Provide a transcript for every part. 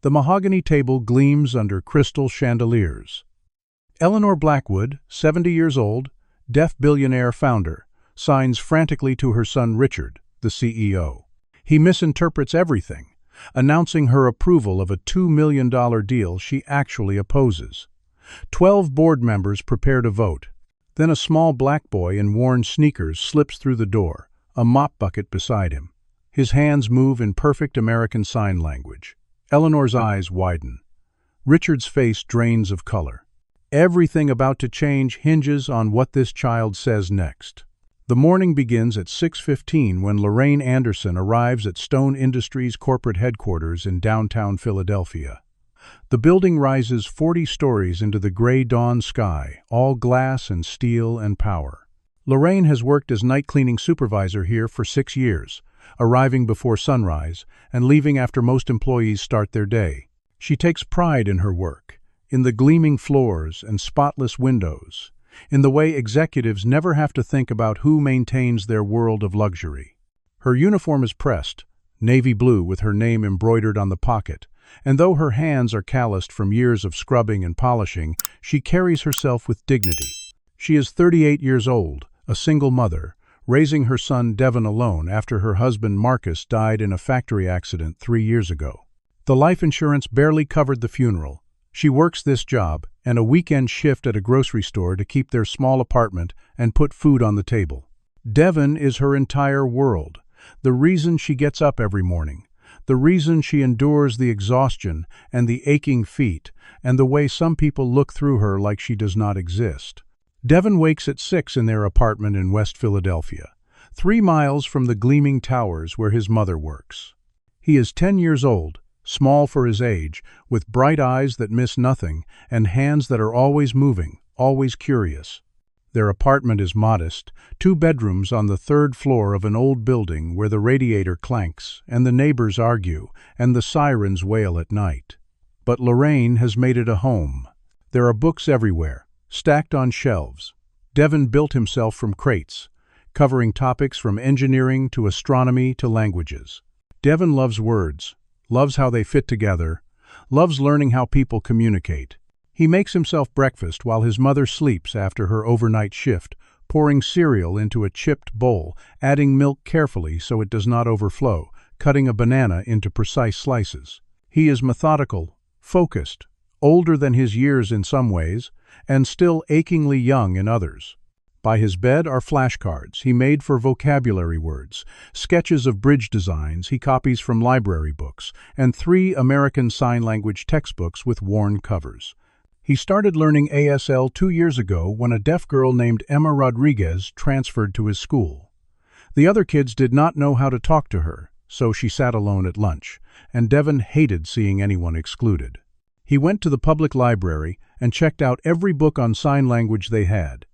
The mahogany table gleams under crystal chandeliers. Eleanor Blackwood, 70 years old, deaf billionaire founder, signs frantically to her son Richard, the CEO. He misinterprets everything, announcing her approval of a $2 million deal she actually opposes. 12 board members prepare to vote. Then a small black boy in worn sneakers slips through the door, a mop bucket beside him. His hands move in perfect American Sign Language. Eleanor's eyes widen. Richard's face drains of color. Everything about to change hinges on what this child says next. The morning begins at 6:15 when Lorraine Anderson arrives at Stone Industries corporate headquarters in downtown Philadelphia. The building rises 40 stories into the gray dawn sky, all glass and steel and power. Lorraine has worked as night cleaning supervisor here for 6 years, arriving before sunrise and leaving after most employees start their day. She takes pride in her work, in the gleaming floors and spotless windows, in the way executives never have to think about who maintains their world of luxury. Her uniform is pressed, navy blue with her name embroidered on the pocket, and though her hands are calloused from years of scrubbing and polishing, she carries herself with dignity. She is 38 years old, a single mother, raising her son Devon alone after her husband Marcus died in a factory accident 3 years ago. The life insurance barely covered the funeral. She works this job and a weekend shift at a grocery store to keep their small apartment and put food on the table. Devon is her entire world, the reason she gets up every morning, the reason she endures the exhaustion and the aching feet, and the way some people look through her like she does not exist. Devon wakes at 6 in their apartment in West Philadelphia, 3 miles from the gleaming towers where his mother works. He is 10 years old, small for his age, with bright eyes that miss nothing and hands that are always moving, always curious. Their apartment is modest, 2 bedrooms on the 3rd floor of an old building where the radiator clanks and the neighbors argue and the sirens wail at night. But Lorraine has made it a home. There are books everywhere, stacked on shelves. Devon built himself from crates, covering topics from engineering to astronomy to languages. Devon loves words, loves how they fit together, loves learning how people communicate. He makes himself breakfast while his mother sleeps after her overnight shift, pouring cereal into a chipped bowl, adding milk carefully so it does not overflow, cutting a banana into precise slices. He is methodical, focused, older than his years in some ways, and still achingly young in others. By his bed are flashcards he made for vocabulary words, sketches of bridge designs he copies from library books, and 3 American Sign Language textbooks with worn covers. He started learning ASL 2 years ago when a deaf girl named Emma Rodriguez transferred to his school. The other kids did not know how to talk to her, so she sat alone at lunch, and Devon hated seeing anyone excluded. He went to the public library and checked out every book on sign language they had.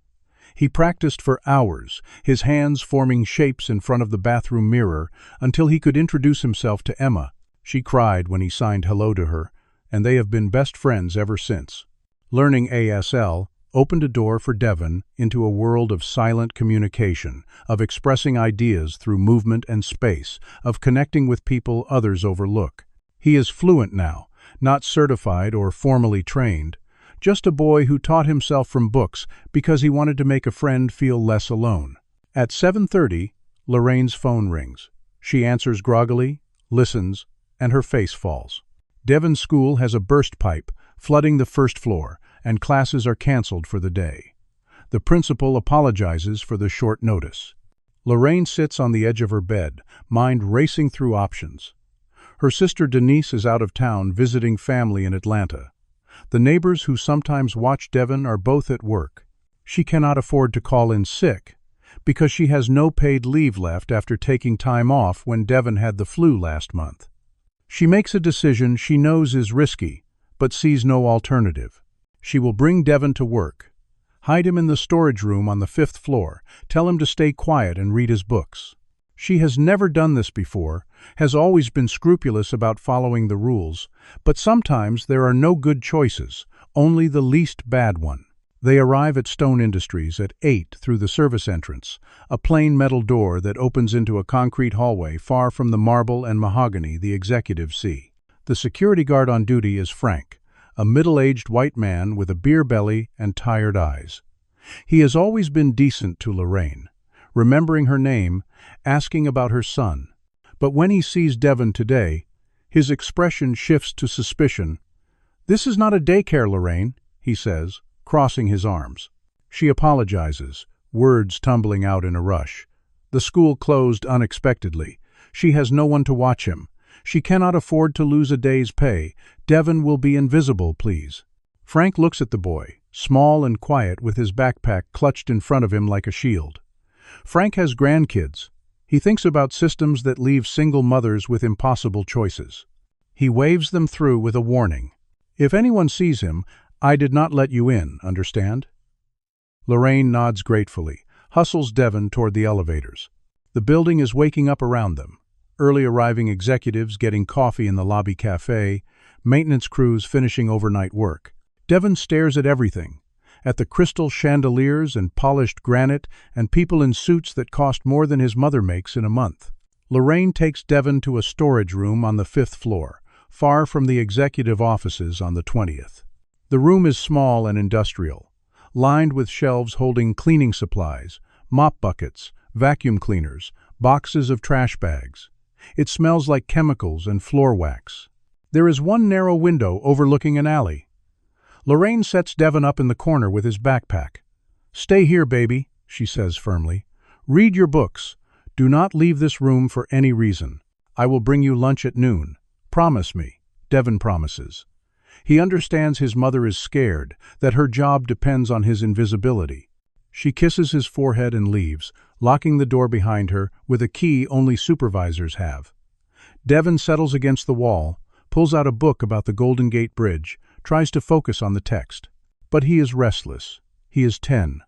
He practiced for hours, his hands forming shapes in front of the bathroom mirror, until he could introduce himself to Emma. She cried when he signed hello to her, and they have been best friends ever since. Learning ASL opened a door for Devon into a world of silent communication, of expressing ideas through movement and space, of connecting with people others overlook. He is fluent now, not certified or formally trained, just a boy who taught himself from books because he wanted to make a friend feel less alone. At 7:30, Lorraine's phone rings. She answers groggily, listens, and her face falls. Devon's school has a burst pipe flooding the 1st floor, and classes are canceled for the day. The principal apologizes for the short notice. Lorraine sits on the edge of her bed, mind racing through options. Her sister Denise is out of town visiting family in Atlanta. The neighbors who sometimes watch Devon are both at work. She cannot afford to call in sick because she has no paid leave left after taking time off when Devon had the flu last month. She makes a decision she knows is risky, but sees no alternative. She will bring Devon to work, hide him in the storage room on the 5th floor, tell him to stay quiet and read his books. She has never done this before, has always been scrupulous about following the rules, but sometimes there are no good choices, only the least bad one. They arrive at Stone Industries at 8 through the service entrance, a plain metal door that opens into a concrete hallway far from the marble and mahogany the executives see. The security guard on duty is Frank, a middle-aged white man with a beer belly and tired eyes. He has always been decent to Lorraine, remembering her name, asking about her son. But when he sees Devon today, his expression shifts to suspicion. "This is not a daycare, Lorraine," he says, crossing his arms. She apologizes, words tumbling out in a rush. The school closed unexpectedly. She has no one to watch him. She cannot afford to lose a day's pay. Devon will be invisible, please. Frank looks at the boy, small and quiet with his backpack clutched in front of him like a shield. Frank has grandkids. He thinks about systems that leave single mothers with impossible choices. He waves them through with a warning. "If anyone sees him, I did not let you in, understand?" Lorraine nods gratefully, hustles Devon toward the elevators. The building is waking up around them. Early arriving executives getting coffee in the lobby cafe, maintenance crews finishing overnight work. Devon stares at everything, at the crystal chandeliers and polished granite and people in suits that cost more than his mother makes in a month. Lorraine takes Devon to a storage room on the 5th floor, far from the executive offices on the 20th. The room is small and industrial, lined with shelves holding cleaning supplies, mop buckets, vacuum cleaners, boxes of trash bags. It smells like chemicals and floor wax. There is one narrow window overlooking an alley. Lorraine sets Devon up in the corner with his backpack. "Stay here, baby," she says firmly. "Read your books. Do not leave this room for any reason. I will bring you lunch at noon. Promise me." Devon promises. He understands his mother is scared, that her job depends on his invisibility. She kisses his forehead and leaves, locking the door behind her with a key only supervisors have. Devon settles against the wall, pulls out a book about the Golden Gate Bridge, tries to focus on the text. But he is restless. He is 10.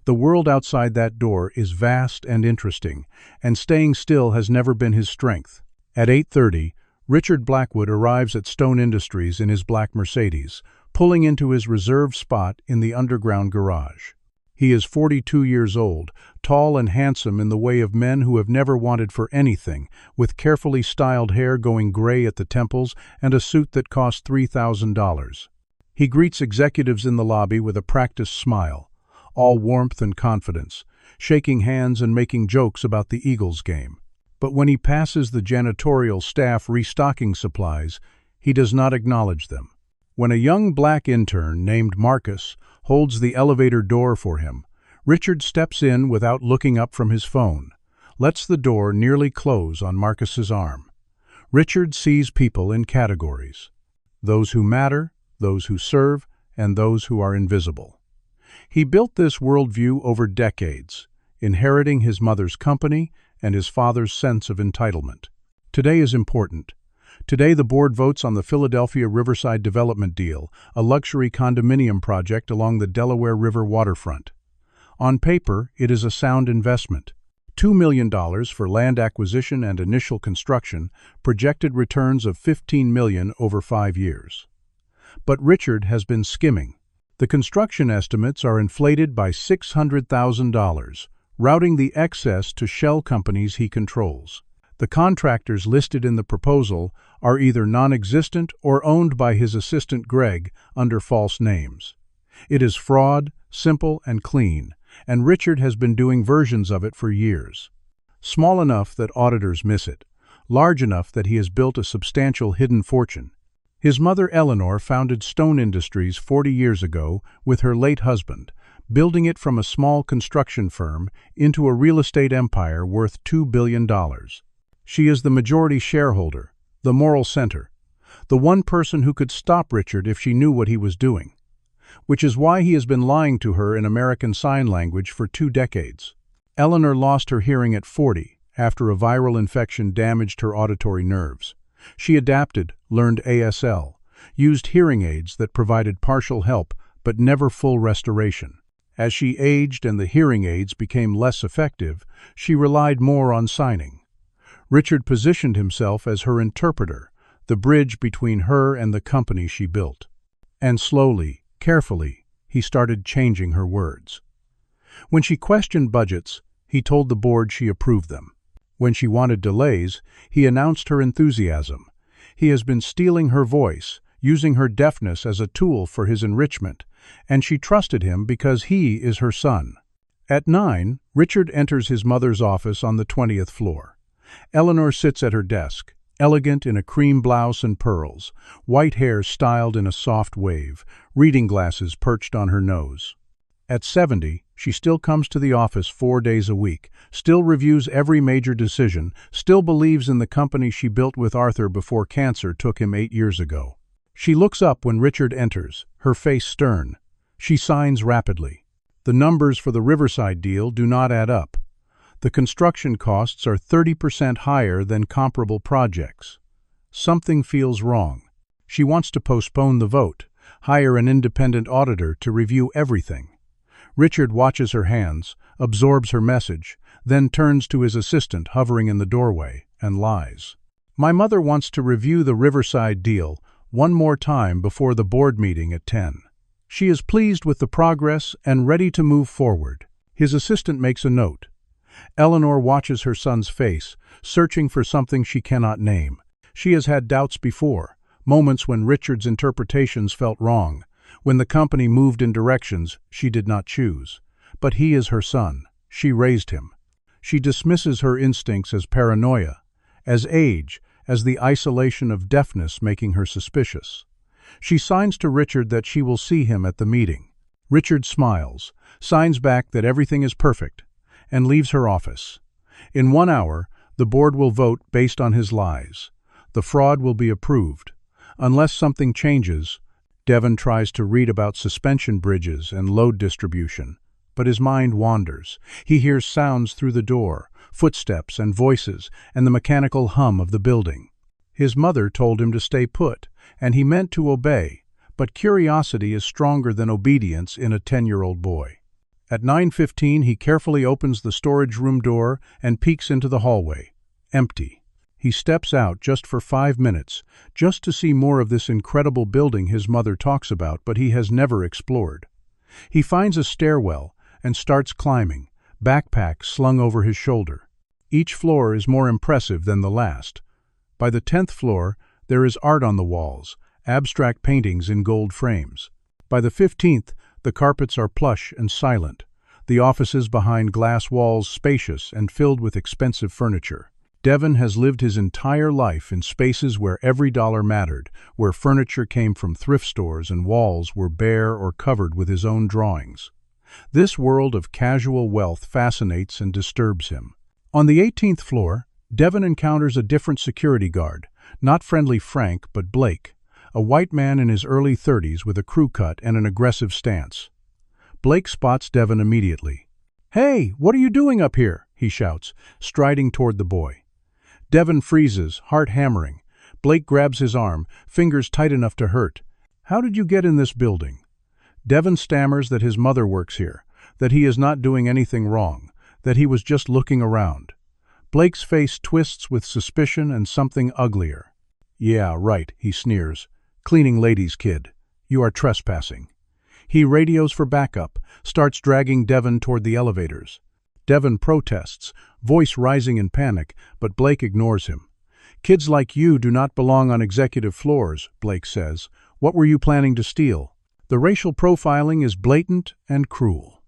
The world outside that door is vast and interesting, and staying still has never been his strength. At 8:30, Richard Blackwood arrives at Stone Industries in his black Mercedes, pulling into his reserved spot in the underground garage. He is 42 years old, tall and handsome in the way of men who have never wanted for anything, with carefully styled hair going gray at the temples and a suit that costs $3,000. He greets executives in the lobby with a practiced smile, all warmth and confidence, shaking hands and making jokes about the Eagles game. But when he passes the janitorial staff restocking supplies, he does not acknowledge them. When a young black intern named Marcus holds the elevator door for him, Richard steps in without looking up from his phone, lets the door nearly close on Marcus's arm. Richard sees people in categories: those who matter, those who serve, and those who are invisible. He built this worldview over decades, inheriting his mother's company and his father's sense of entitlement. Today is important. Today the board votes on the Philadelphia Riverside Development Deal, a luxury condominium project along the Delaware River waterfront. On paper, it is a sound investment. $2 million for land acquisition and initial construction, projected returns of $15 million over 5 years. But Richard has been skimming. The construction estimates are inflated by $600,000, routing the excess to shell companies he controls. The contractors listed in the proposal are either non-existent or owned by his assistant Greg under false names. It is fraud, simple and clean, and Richard has been doing versions of it for years. Small enough that auditors miss it, large enough that he has built a substantial hidden fortune. His mother Eleanor founded Stone Industries 40 years ago with her late husband, building it from a small construction firm into a real estate empire worth $2 billion. She is the majority shareholder, the moral center, the one person who could stop Richard if she knew what he was doing, which is why he has been lying to her in American Sign Language for 2 decades. Eleanor lost her hearing at 40 after a viral infection damaged her auditory nerves. She adapted, learned ASL, used hearing aids that provided partial help but never full restoration. As she aged and the hearing aids became less effective, she relied more on signing. Richard positioned himself as her interpreter, the bridge between her and the company she built. And slowly, carefully, he started changing her words. When she questioned budgets, he told the board she approved them. When she wanted delays, he announced her enthusiasm. He has been stealing her voice, using her deafness as a tool for his enrichment, and she trusted him because he is her son. At 9, Richard enters his mother's office on the 20th floor. Eleanor sits at her desk, elegant in a cream blouse and pearls, white hair styled in a soft wave, reading glasses perched on her nose. At 70, she still comes to the office 4 days a week, still reviews every major decision, still believes in the company she built with Arthur before cancer took him 8 years ago. She looks up when Richard enters, her face stern. She signs rapidly. The numbers for the Riverside deal do not add up. The construction costs are 30% higher than comparable projects. Something feels wrong. She wants to postpone the vote, hire an independent auditor to review everything. Richard watches her hands, absorbs her message, then turns to his assistant hovering in the doorway, and lies. "My mother wants to review the Riverside deal one more time before the board meeting at 10. She is pleased with the progress and ready to move forward." His assistant makes a note. Eleanor watches her son's face, searching for something she cannot name. She has had doubts before, moments when Richard's interpretations felt wrong, when the company moved in directions she did not choose. But he is her son. She raised him. She dismisses her instincts as paranoia, as age, as the isolation of deafness making her suspicious. She signs to Richard that she will see him at the meeting. Richard smiles, signs back that everything is perfect, and leaves her office. In 1 hour, the board will vote based on his lies. The fraud will be approved. Unless something changes, Devon tries to read about suspension bridges and load distribution, but his mind wanders. He hears sounds through the door, footsteps and voices, and the mechanical hum of the building. His mother told him to stay put, and he meant to obey, but curiosity is stronger than obedience in a 10-year-old boy. At 9:15, he carefully opens the storage room door and peeks into the hallway. Empty. He steps out just for 5 minutes, just to see more of this incredible building his mother talks about but he has never explored. He finds a stairwell and starts climbing, backpack slung over his shoulder. Each floor is more impressive than the last. By the 10th floor, there is art on the walls, abstract paintings in gold frames. By the 15th, the carpets are plush and silent, the offices behind glass walls spacious and filled with expensive furniture. Devon has lived his entire life in spaces where every dollar mattered, where furniture came from thrift stores and walls were bare or covered with his own drawings. This world of casual wealth fascinates and disturbs him. On the 18th floor, Devon encounters a different security guard, not friendly Frank, but Blake, a white man in his early 30s with a crew cut and an aggressive stance. Blake spots Devon immediately. "Hey, what are you doing up here?" he shouts, striding toward the boy. Devon freezes, heart hammering. Blake grabs his arm, fingers tight enough to hurt. "How did you get in this building?" Devon stammers that his mother works here, that he is not doing anything wrong, that he was just looking around. Blake's face twists with suspicion and something uglier. "Yeah, right," he sneers. "Cleaning ladies' kid. You are trespassing." He radios for backup, starts dragging Devon toward the elevators. Devon protests, voice rising in panic, but Blake ignores him. "Kids like you do not belong on executive floors," Blake says. "What were you planning to steal?" The racial profiling is blatant and cruel.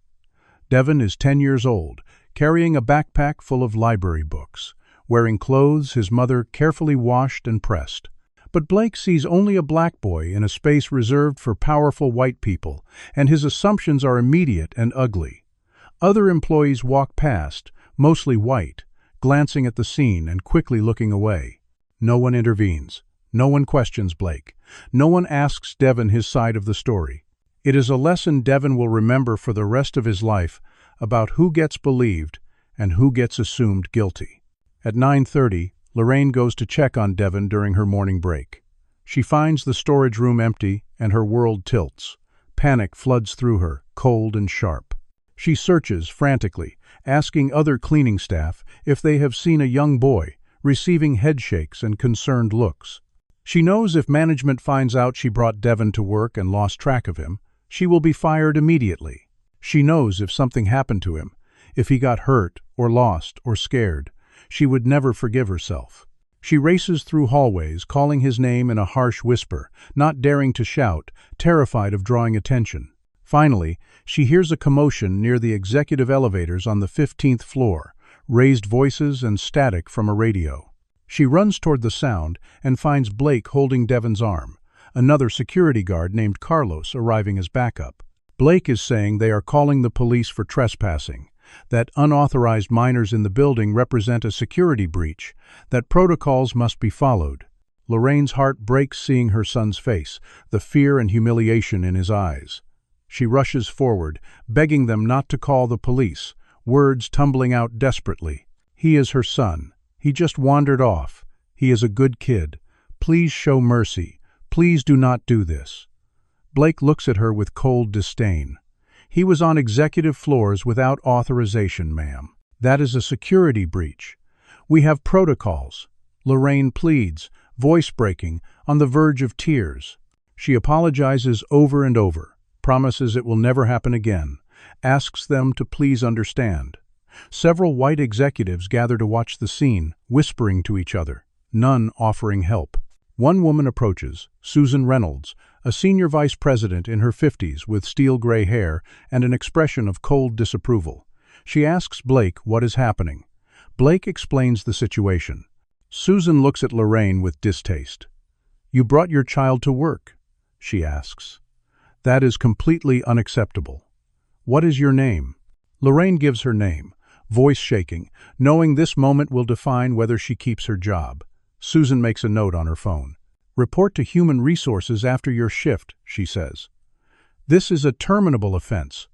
Devon is 10 years old, carrying a backpack full of library books, wearing clothes his mother carefully washed and pressed. But Blake sees only a black boy in a space reserved for powerful white people, and his assumptions are immediate and ugly. Other employees walk past, mostly white, glancing at the scene and quickly looking away. No one intervenes. No one questions Blake. No one asks Devon his side of the story. It is a lesson Devon will remember for the rest of his life about who gets believed and who gets assumed guilty. At 9:30, Lorraine goes to check on Devon during her morning break. She finds the storage room empty and her world tilts. Panic floods through her, cold and sharp. She searches frantically, asking other cleaning staff if they have seen a young boy, receiving headshakes and concerned looks. She knows if management finds out she brought Devon to work and lost track of him, she will be fired immediately. She knows if something happened to him, if he got hurt or lost or scared, she would never forgive herself. She races through hallways, calling his name in a harsh whisper, not daring to shout, terrified of drawing attention. Finally, she hears a commotion near the executive elevators on the 15th floor, raised voices and static from a radio. She runs toward the sound and finds Blake holding Devon's arm, another security guard named Carlos arriving as backup. Blake is saying they are calling the police for trespassing, that unauthorized minors in the building represent a security breach, that protocols must be followed. Lorraine's heart breaks seeing her son's face, the fear and humiliation in his eyes. She rushes forward, begging them not to call the police, words tumbling out desperately. He is her son. He just wandered off. He is a good kid. Please show mercy. Please do not do this. Blake looks at her with cold disdain. He was on executive floors without authorization, ma'am. That is a security breach. We have protocols. Lorraine pleads, voice breaking, on the verge of tears. She apologizes over and over, promises it will never happen again, asks them to please understand. Several white executives gather to watch the scene, whispering to each other, none offering help. One woman approaches, Susan Reynolds, a senior vice president in her 50s with steel-gray hair and an expression of cold disapproval. She asks Blake what is happening. Blake explains the situation. Susan looks at Lorraine with distaste. "You brought your child to work?" she asks. "That is completely unacceptable. What is your name?" Lorraine gives her name, voice shaking, knowing this moment will define whether she keeps her job. Susan makes a note on her phone. "Report to Human Resources after your shift," she says. This is a terminable offense.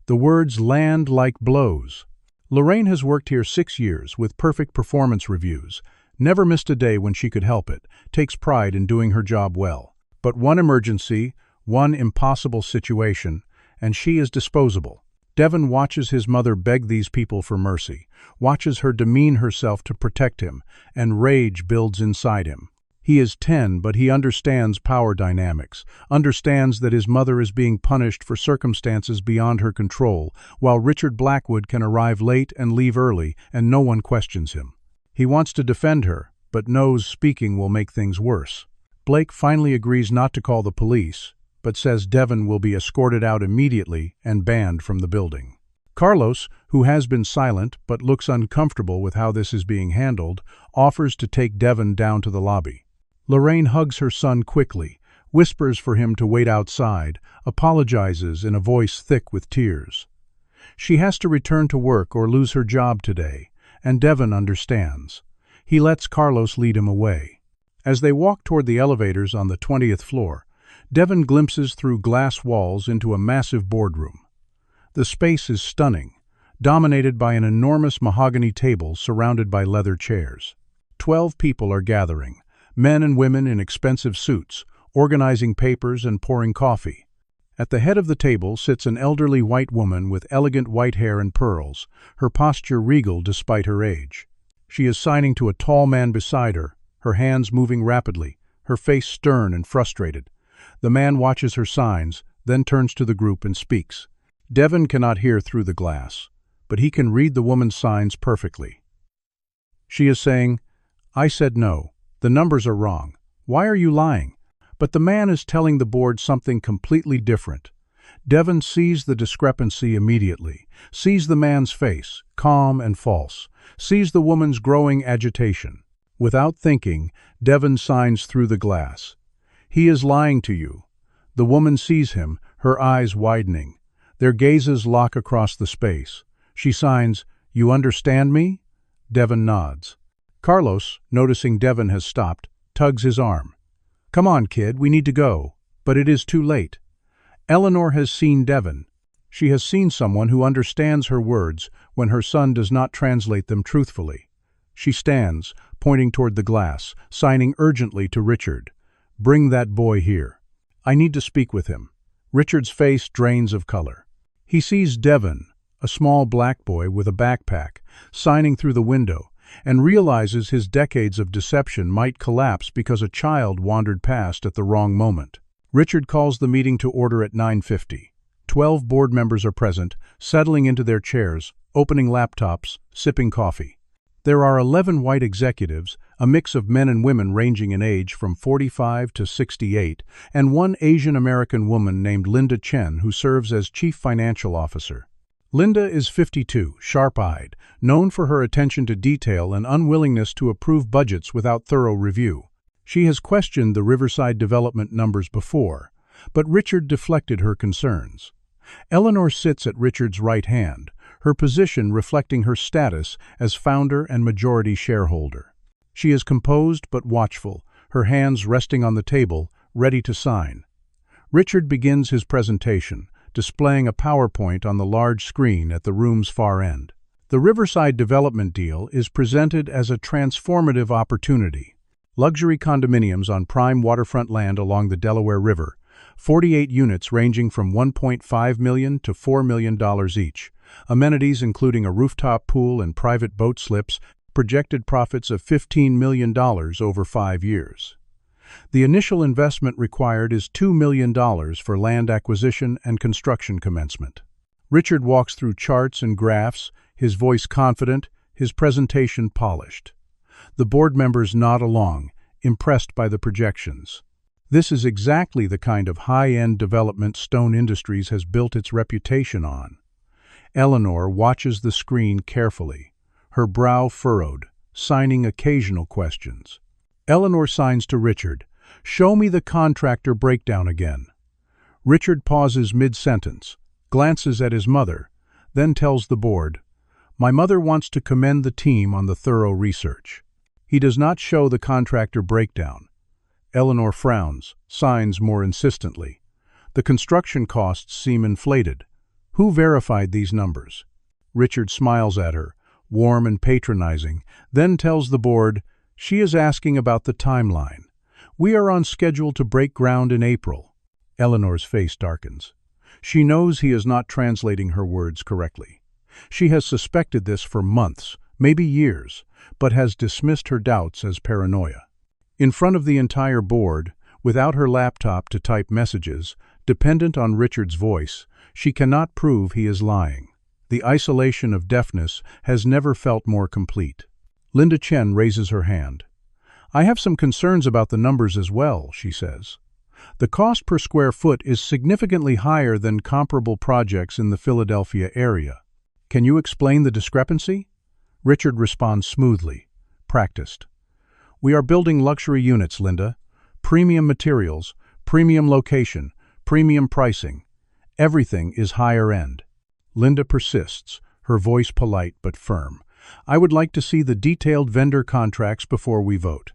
The words land like blows. Lorraine has worked here 6 years with perfect performance reviews, never missed a day when she could help it, takes pride in doing her job well. But one emergency, one impossible situation, and she is disposable. Devon watches his mother beg these people for mercy, watches her demean herself to protect him, and rage builds inside him. He is 10, but he understands power dynamics, understands that his mother is being punished for circumstances beyond her control, while Richard Blackwood can arrive late and leave early, and no one questions him. He wants to defend her, but knows speaking will make things worse. Blake finally agrees not to call the police, but says Devon will be escorted out immediately and banned from the building. Carlos, who has been silent but looks uncomfortable with how this is being handled, offers to take Devon down to the lobby. Lorraine hugs her son quickly, whispers for him to wait outside, apologizes in a voice thick with tears. She has to return to work or lose her job today, and Devon understands. He lets Carlos lead him away. As they walk toward the elevators on the 20th floor, Devon glimpses through glass walls into a massive boardroom. The space is stunning, dominated by an enormous mahogany table surrounded by leather chairs. 12 people are gathering, men and women in expensive suits, organizing papers and pouring coffee. At the head of the table sits an elderly white woman with elegant white hair and pearls, her posture regal despite her age. She is signing to a tall man beside her, her hands moving rapidly, her face stern and frustrated. The man watches her signs, then turns to the group and speaks. Devon cannot hear through the glass, but he can read the woman's signs perfectly. She is saying, "I said no. The numbers are wrong. Why are you lying?" But the man is telling the board something completely different. Devon sees the discrepancy immediately, sees the man's face, calm and false, sees the woman's growing agitation. Without thinking, Devon signs through the glass. "He is lying to you." The woman sees him, her eyes widening. Their gazes lock across the space. She signs, "You understand me?" Devon nods. Carlos, noticing Devon has stopped, tugs his arm. "Come on, kid, we need to go." But it is too late. Eleanor has seen Devon. She has seen someone who understands her words when her son does not translate them truthfully. She stands, pointing toward the glass, signing urgently to Richard. "Bring that boy here. I need to speak with him." Richard's face drains of color. He sees Devon, a small black boy with a backpack, signing through the window, and realizes his decades of deception might collapse because a child wandered past at the wrong moment. Richard calls the meeting to order at 9:50. 12 board members are present, settling into their chairs, opening laptops, sipping coffee. There are 11 white executives, a mix of men and women ranging in age from 45 to 68, and one Asian American woman named Linda Chen who serves as Chief Financial Officer. Linda is 52, sharp-eyed, known for her attention to detail and unwillingness to approve budgets without thorough review. She has questioned the Riverside development numbers before, but Richard deflected her concerns. Eleanor sits at Richard's right hand, her position reflecting her status as founder and majority shareholder. She is composed but watchful, her hands resting on the table, ready to sign. Richard begins his presentation, displaying a PowerPoint on the large screen at the room's far end. The Riverside development deal is presented as a transformative opportunity. Luxury condominiums on prime waterfront land along the Delaware River, 48 units ranging from $1.5 million to $4 million each. Amenities including a rooftop pool and private boat slips, projected profits of $15 million over 5 years. The initial investment required is $2 million for land acquisition and construction commencement. Richard walks through charts and graphs, his voice confident, his presentation polished. The board members nod along, impressed by the projections. This is exactly the kind of high-end development Stone Industries has built its reputation on. Eleanor watches the screen carefully, her brow furrowed, signing occasional questions. Eleanor signs to Richard, "Show me the contractor breakdown again." Richard pauses mid-sentence, glances at his mother, then tells the board, "My mother wants to commend the team on the thorough research." He does not show the contractor breakdown. Eleanor frowns, signs more insistently. The construction costs seem inflated. Who verified these numbers? Richard smiles at her, warm and patronizing, then tells the board, "She is asking about the timeline. We are on schedule to break ground in April." Eleanor's face darkens. She knows he is not translating her words correctly. She has suspected this for months, maybe years, but has dismissed her doubts as paranoia. In front of the entire board, without her laptop to type messages, dependent on Richard's voice, she cannot prove he is lying. The isolation of deafness has never felt more complete. Linda Chen raises her hand. "I have some concerns about the numbers as well," she says. "The cost per square foot is significantly higher than comparable projects in the Philadelphia area. Can you explain the discrepancy?" Richard responds smoothly, practiced. "We are building luxury units, Linda. Premium materials, premium location, premium pricing. Everything is higher end." Linda persists, her voice polite but firm. "I would like to see the detailed vendor contracts before we vote."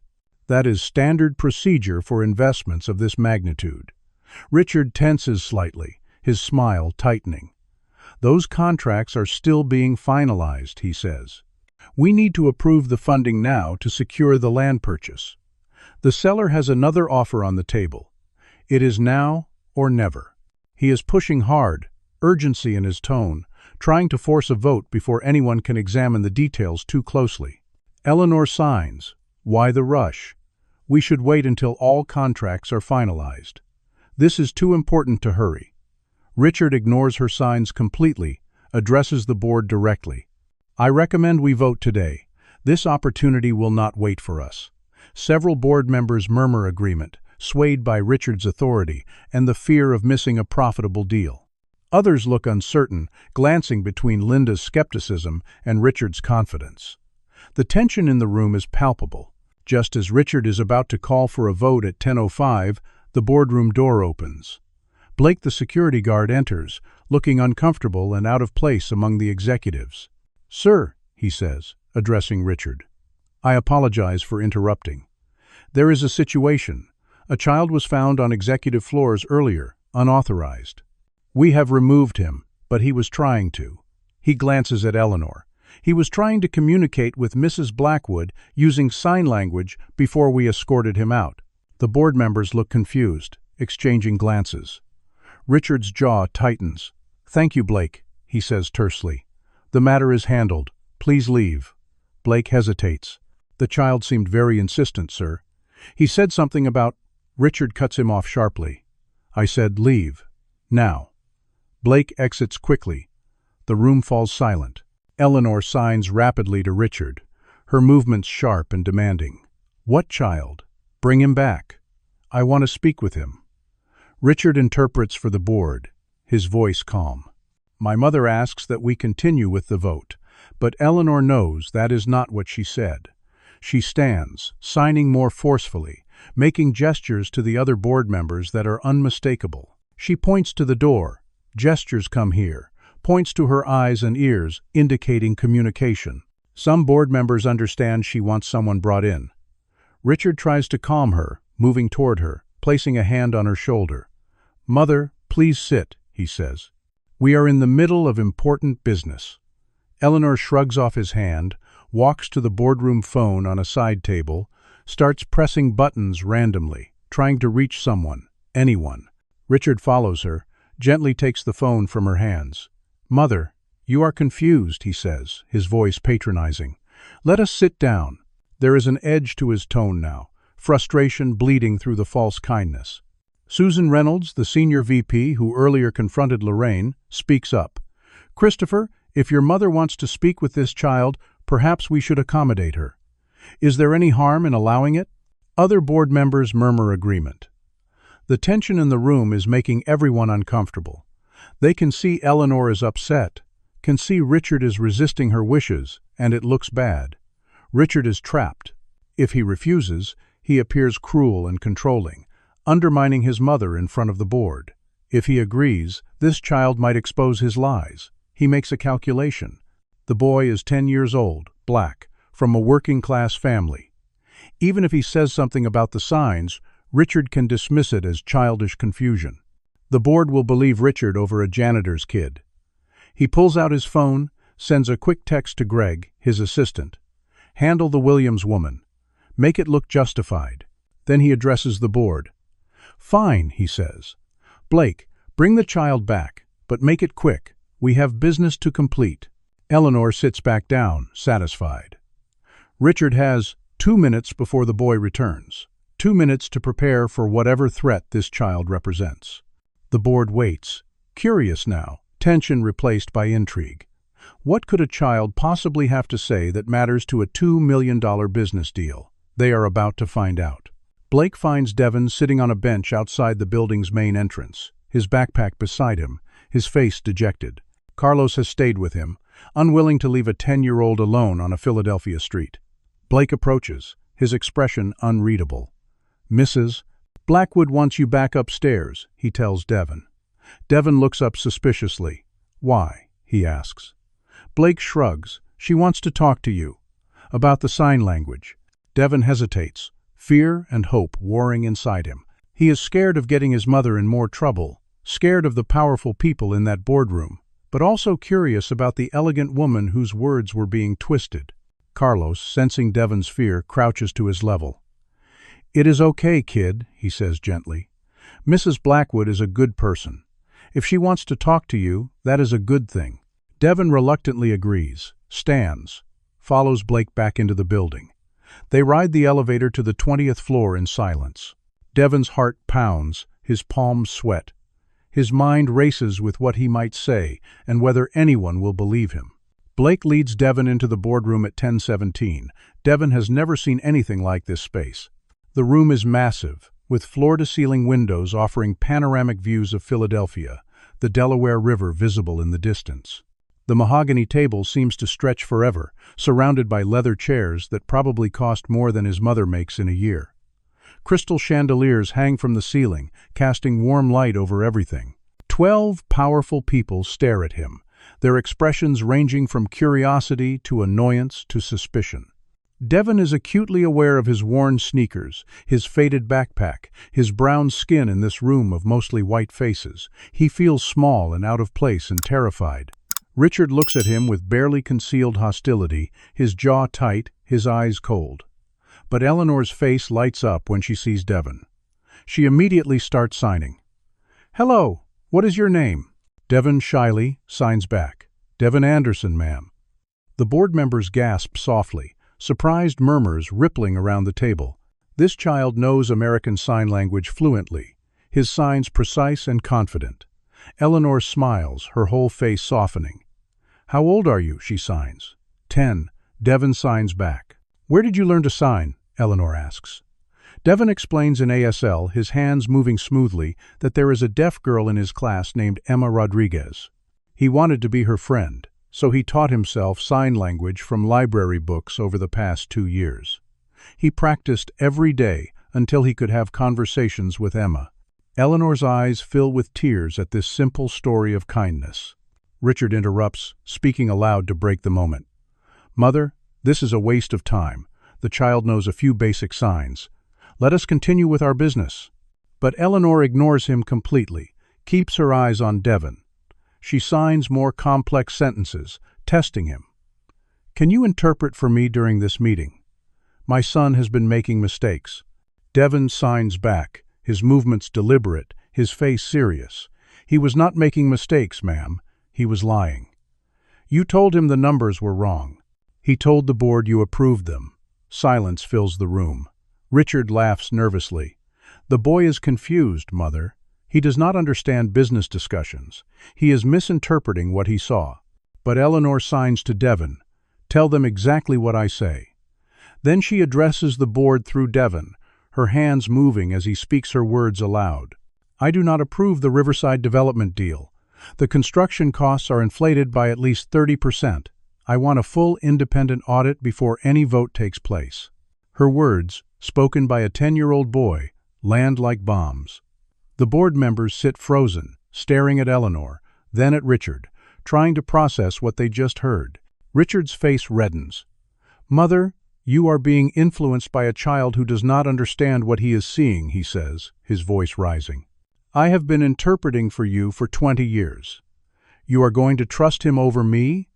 That is standard procedure for investments of this magnitude. Richard tenses slightly, his smile tightening. "Those contracts are still being finalized," he says. "We need to approve the funding now to secure the land purchase. The seller has another offer on the table. It is now or never." He is pushing hard, urgency in his tone, trying to force a vote before anyone can examine the details too closely. Eleanor signs. "Why the rush? We should wait until all contracts are finalized. This is too important to hurry." Richard ignores her signs completely, addresses the board directly. "I recommend we vote today. This opportunity will not wait for us." Several board members murmur agreement, swayed by Richard's authority and the fear of missing a profitable deal. Others look uncertain, glancing between Linda's skepticism and Richard's confidence. The tension in the room is palpable. Just as Richard is about to call for a vote at 10:05, the boardroom door opens. Blake, the security guard, enters, looking uncomfortable and out of place among the executives. "Sir," he says, addressing Richard, "I apologize for interrupting. There is a situation. A child was found on executive floors earlier, unauthorized. We have removed him, but he was trying to." He glances at Eleanor. "He was trying to communicate with Mrs. Blackwood using sign language before we escorted him out." The board members look confused, exchanging glances. Richard's jaw tightens. "Thank you, Blake," he says tersely. "The matter is handled. Please leave." Blake hesitates. "The child seemed very insistent, sir. He said something about—" Richard cuts him off sharply. "I said leave. Now." Blake exits quickly. The room falls silent. Eleanor signs rapidly to Richard. her movements sharp and demanding. "What child? Bring him back. I want to speak with him." Richard interprets for the board, his voice calm. "My mother asks that we continue with the vote, but Eleanor knows that is not what she said." She stands, signing more forcefully, making gestures to the other board members that are unmistakable. She points to the door. Gestures come here, points to her eyes and ears, indicating communication. Some board members understand she wants someone brought in. Richard tries to calm her, moving toward her, placing a hand on her shoulder. "Mother, please sit," he says. "We are in the middle of important business." Eleanor shrugs off his hand, walks to the boardroom phone on a side table, starts pressing buttons randomly, trying to reach someone, anyone. Richard follows her, gently takes the phone from her hands. "Mother, you are confused," he says, his voice patronizing. "Let us sit down." There is an edge to his tone now, frustration bleeding through the false kindness. Susan Reynolds, the senior VP who earlier confronted Lorraine, speaks up. "Christopher, if your mother wants to speak with this child, perhaps we should accommodate her. Is there any harm in allowing it?" Other board members murmur agreement. The tension in the room is making everyone uncomfortable. They can see Eleanor is upset, can see Richard is resisting her wishes, and it looks bad. Richard is trapped. If he refuses, he appears cruel and controlling, undermining his mother in front of the board. If he agrees, this child might expose his lies. He makes a calculation. The boy is 10 years old, black, from a working-class family. Even if he says something about the signs, Richard can dismiss it as childish confusion. The board will believe Richard over a janitor's kid. He pulls out his phone, sends a quick text to Greg, his assistant. "Handle the Williams woman. Make it look justified." Then he addresses the board. "Fine," he says. "Blake, bring the child back, but make it quick. We have business to complete." Eleanor sits back down, satisfied. Richard has 2 minutes before the boy returns. 2 minutes to prepare for whatever threat this child represents. The board waits, curious now, tension replaced by intrigue. What could a child possibly have to say that matters to a $2 million business deal? They are about to find out. Blake finds Devon sitting on a bench outside the building's main entrance, his backpack beside him, his face dejected. Carlos has stayed with him, unwilling to leave a 10-year-old alone on a Philadelphia street. Blake approaches, his expression unreadable. "Mrs. Blackwood wants you back upstairs," he tells Devon. Devon looks up suspiciously. "Why?" he asks. Blake shrugs. "She wants to talk to you." "About the sign language." Devon hesitates, fear and hope warring inside him. He is scared of getting his mother in more trouble, scared of the powerful people in that boardroom, but also curious about the elegant woman whose words were being twisted. Carlos, sensing Devon's fear, crouches to his level. "It is okay, kid," he says gently. "Mrs. Blackwood is a good person. If she wants to talk to you, that is a good thing." Devon reluctantly agrees, stands, follows Blake back into the building. They ride the elevator to the 20th floor in silence. Devon's heart pounds, his palms sweat. His mind races with what he might say and whether anyone will believe him. Blake leads Devon into the boardroom at 10:17. Devon has never seen anything like this space. The room is massive, with floor-to-ceiling windows offering panoramic views of Philadelphia, the Delaware River visible in the distance. The mahogany table seems to stretch forever, surrounded by leather chairs that probably cost more than his mother makes in a year. Crystal chandeliers hang from the ceiling, casting warm light over everything. 12 powerful people stare at him, their expressions ranging from curiosity to annoyance to suspicion. Devon is acutely aware of his worn sneakers, his faded backpack, his brown skin in this room of mostly white faces. He feels small and out of place and terrified. Richard looks at him with barely concealed hostility, his jaw tight, his eyes cold. But Eleanor's face lights up when she sees Devon. She immediately starts signing. "Hello, what is your name?" Devon shyly signs back. "Devon Anderson, ma'am." The board members gasp softly, surprised murmurs rippling around the table. This child knows American Sign Language fluently, his signs precise and confident. Eleanor smiles, her whole face softening. "How old are you?" she signs. 10. Devon signs back. "Where did you learn to sign?" Eleanor asks. Devon explains in ASL, his hands moving smoothly, that there is a deaf girl in his class named Emma Rodriguez. He wanted to be her friend, so he taught himself sign language from library books over the past 2 years. He practiced every day until he could have conversations with Emma. Eleanor's eyes fill with tears at this simple story of kindness. Richard interrupts, speaking aloud to break the moment. "Mother, this is a waste of time. The child knows a few basic signs. Let us continue with our business." But Eleanor ignores him completely, keeps her eyes on Devon. She signs more complex sentences, testing him. "Can you interpret for me during this meeting? My son has been making mistakes." Devon signs back, his movements deliberate, his face serious. "He was not making mistakes, ma'am. He was lying. You told him the numbers were wrong. He told the board you approved them." Silence fills the room. Richard laughs nervously. "The boy is confused, Mother. He does not understand business discussions. He is misinterpreting what he saw." But Eleanor signs to Devon. "Tell them exactly what I say." Then she addresses the board through Devon, her hands moving as he speaks her words aloud. "I do not approve the Riverside development deal. The construction costs are inflated by at least 30%. I want a full independent audit before any vote takes place." Her words, spoken by a 10-year-old boy, land like bombs. The board members sit frozen, staring at Eleanor, then at Richard, trying to process what they just heard. Richard's face reddens. "Mother, you are being influenced by a child who does not understand what he is seeing," he says, his voice rising. "I have been interpreting for you for 20 years. You are going to trust him over me?"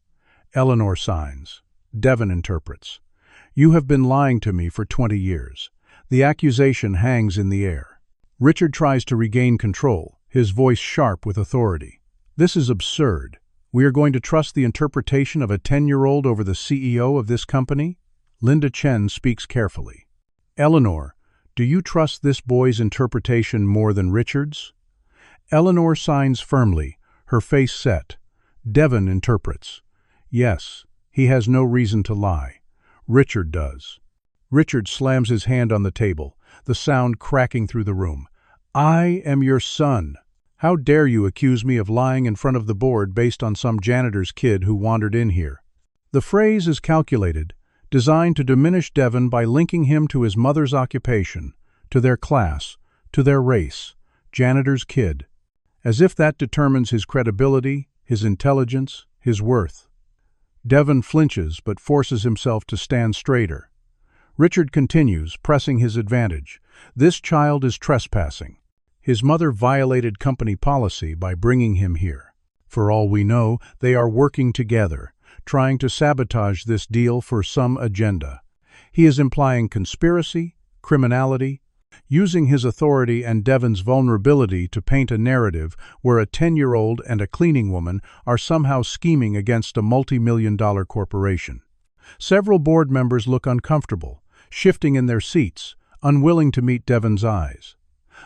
Eleanor signs. Devon interprets. "You have been lying to me for 20 years. The accusation hangs in the air." Richard tries to regain control, his voice sharp with authority. "This is absurd. We are going to trust the interpretation of a 10-year-old over the CEO of this company?" Linda Chen speaks carefully. "Eleanor, do you trust this boy's interpretation more than Richard's?" Eleanor signs firmly, her face set. Devon interprets. "Yes, he has no reason to lie. Richard does." Richard slams his hand on the table, the sound cracking through the room. "I am your son. How dare you accuse me of lying in front of the board based on some janitor's kid who wandered in here?" The phrase is calculated, designed to diminish Devon by linking him to his mother's occupation, to their class, to their race, janitor's kid. As if that determines his credibility, his intelligence, his worth. Devon flinches but forces himself to stand straighter. Richard continues, pressing his advantage. "This child is trespassing. His mother violated company policy by bringing him here. For all we know, they are working together, trying to sabotage this deal for some agenda. He is implying conspiracy, criminality, using his authority and Devon's vulnerability to paint a narrative where a 10-year-old and a cleaning woman are somehow scheming against a multi-million-dollar corporation." Several board members look uncomfortable, shifting in their seats, unwilling to meet Devon's eyes.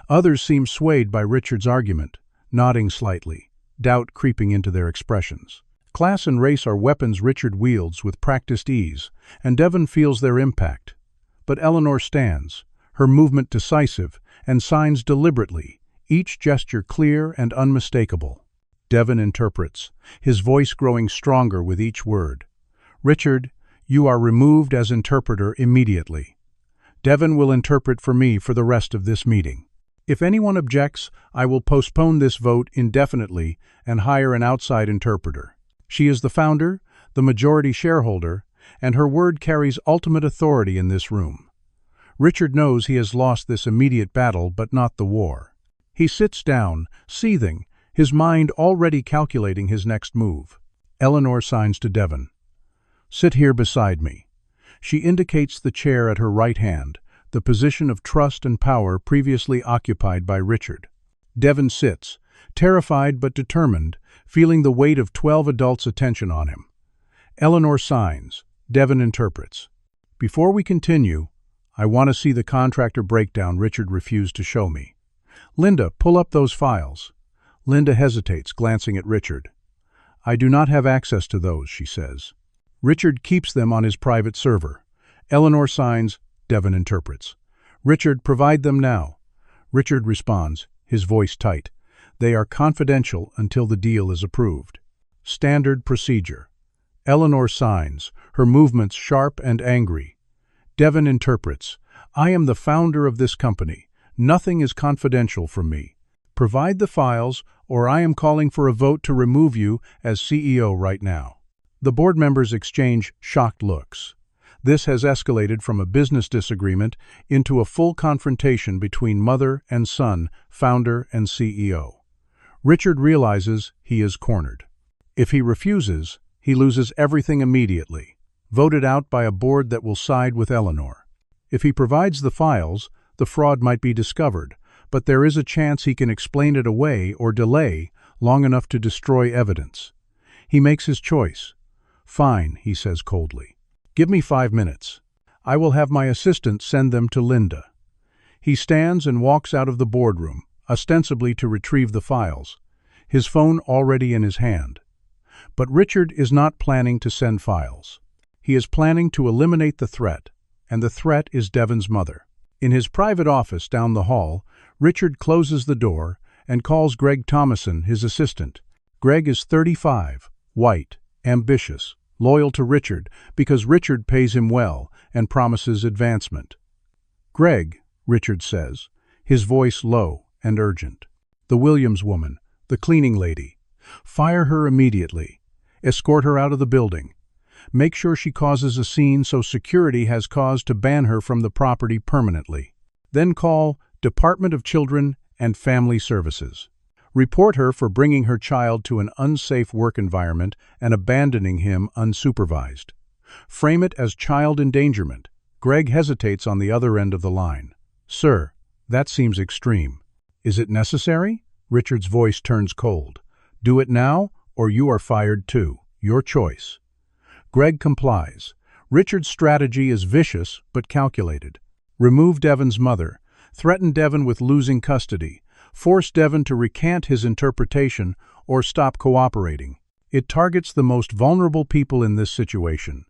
Others seem swayed by Richard's argument, nodding slightly, doubt creeping into their expressions. Class and race are weapons Richard wields with practiced ease, and Devon feels their impact. But Eleanor stands, her movement decisive, and signs deliberately, each gesture clear and unmistakable. Devon interprets, his voice growing stronger with each word. "Richard, you are removed as interpreter immediately. Devon will interpret for me for the rest of this meeting. If anyone objects, I will postpone this vote indefinitely and hire an outside interpreter. She is the founder, the majority shareholder, and her word carries ultimate authority in this room." Richard knows he has lost this immediate battle, but not the war. He sits down, seething, his mind already calculating his next move. Eleanor signs to Devon. "Sit here beside me." She indicates the chair at her right hand, the position of trust and power previously occupied by Richard. Devon sits, terrified but determined, feeling the weight of 12 adults' attention on him. Eleanor signs. Devon interprets. "Before we continue, I want to see the contractor breakdown Richard refused to show me. Linda, pull up those files." Linda hesitates, glancing at Richard. "I do not have access to those," she says. Richard keeps them on his private server. Eleanor signs, Devon interprets. Richard, provide them now. Richard responds, his voice tight. They are confidential until the deal is approved. Standard procedure. Eleanor signs, her movements sharp and angry. Devon interprets, I am the founder of this company. Nothing is confidential from me. Provide the files, or I am calling for a vote to remove you as CEO right now. The board members exchange shocked looks. This has escalated from a business disagreement into a full confrontation between mother and son, founder and CEO. Richard realizes he is cornered. If he refuses, he loses everything immediately, voted out by a board that will side with Eleanor. If he provides the files, the fraud might be discovered, but there is a chance he can explain it away or delay long enough to destroy evidence. He makes his choice. Fine, he says coldly. Give me 5 minutes. I will have my assistant send them to Linda. He stands and walks out of the boardroom, ostensibly to retrieve the files, his phone already in his hand. But Richard is not planning to send files. He is planning to eliminate the threat, and the threat is Devon's mother. In his private office down the hall, Richard closes the door and calls Greg Thomason, his assistant. Greg is 35, white, ambitious, loyal to Richard because Richard pays him well and promises advancement. Greg, Richard says, his voice low and urgent. The Williams woman, the cleaning lady. Fire her immediately. Escort her out of the building. Make sure she causes a scene so security has cause to ban her from the property permanently. Then call Department of Children and Family Services. Report her for bringing her child to an unsafe work environment and abandoning him unsupervised. Frame it as child endangerment. Greg hesitates on the other end of the line. Sir, that seems extreme. Is it necessary? Richard's voice turns cold. Do it now, or you are fired too. Your choice. Greg complies. Richard's strategy is vicious but calculated. Remove Devon's mother. Threaten Devon with losing custody. Force Devon to recant his interpretation or stop cooperating. It targets the most vulnerable people in this situation.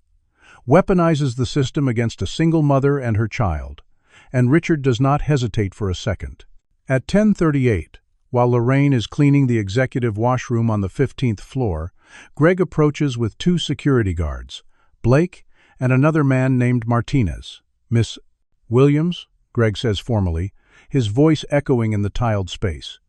Weaponizes the system against a single mother and her child. And Richard does not hesitate for a second. At 10:38, while Lorraine is cleaning the executive washroom on the 15th floor, Greg approaches with 2 security guards, Blake and another man named Martinez. Miss Williams, Greg says formally, his voice echoing in the tiled space.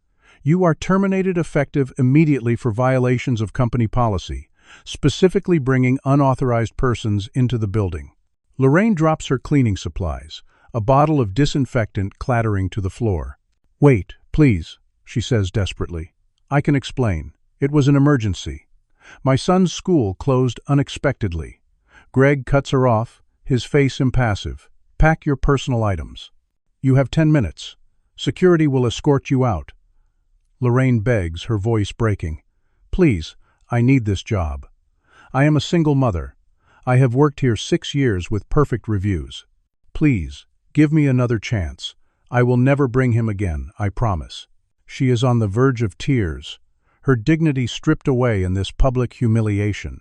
You are terminated effective immediately for violations of company policy, specifically bringing unauthorized persons into the building. Lorraine drops her cleaning supplies, a bottle of disinfectant clattering to the floor. Wait, please, she says desperately. I can explain. It was an emergency. My son's school closed unexpectedly. Greg cuts her off, his face impassive. Pack your personal items. You have 10 minutes. Security will escort you out. Lorraine begs, her voice breaking. Please, I need this job. I am a single mother. I have worked here 6 years with perfect reviews. Please, give me another chance. I will never bring him again, I promise. She is on the verge of tears, her dignity stripped away in this public humiliation.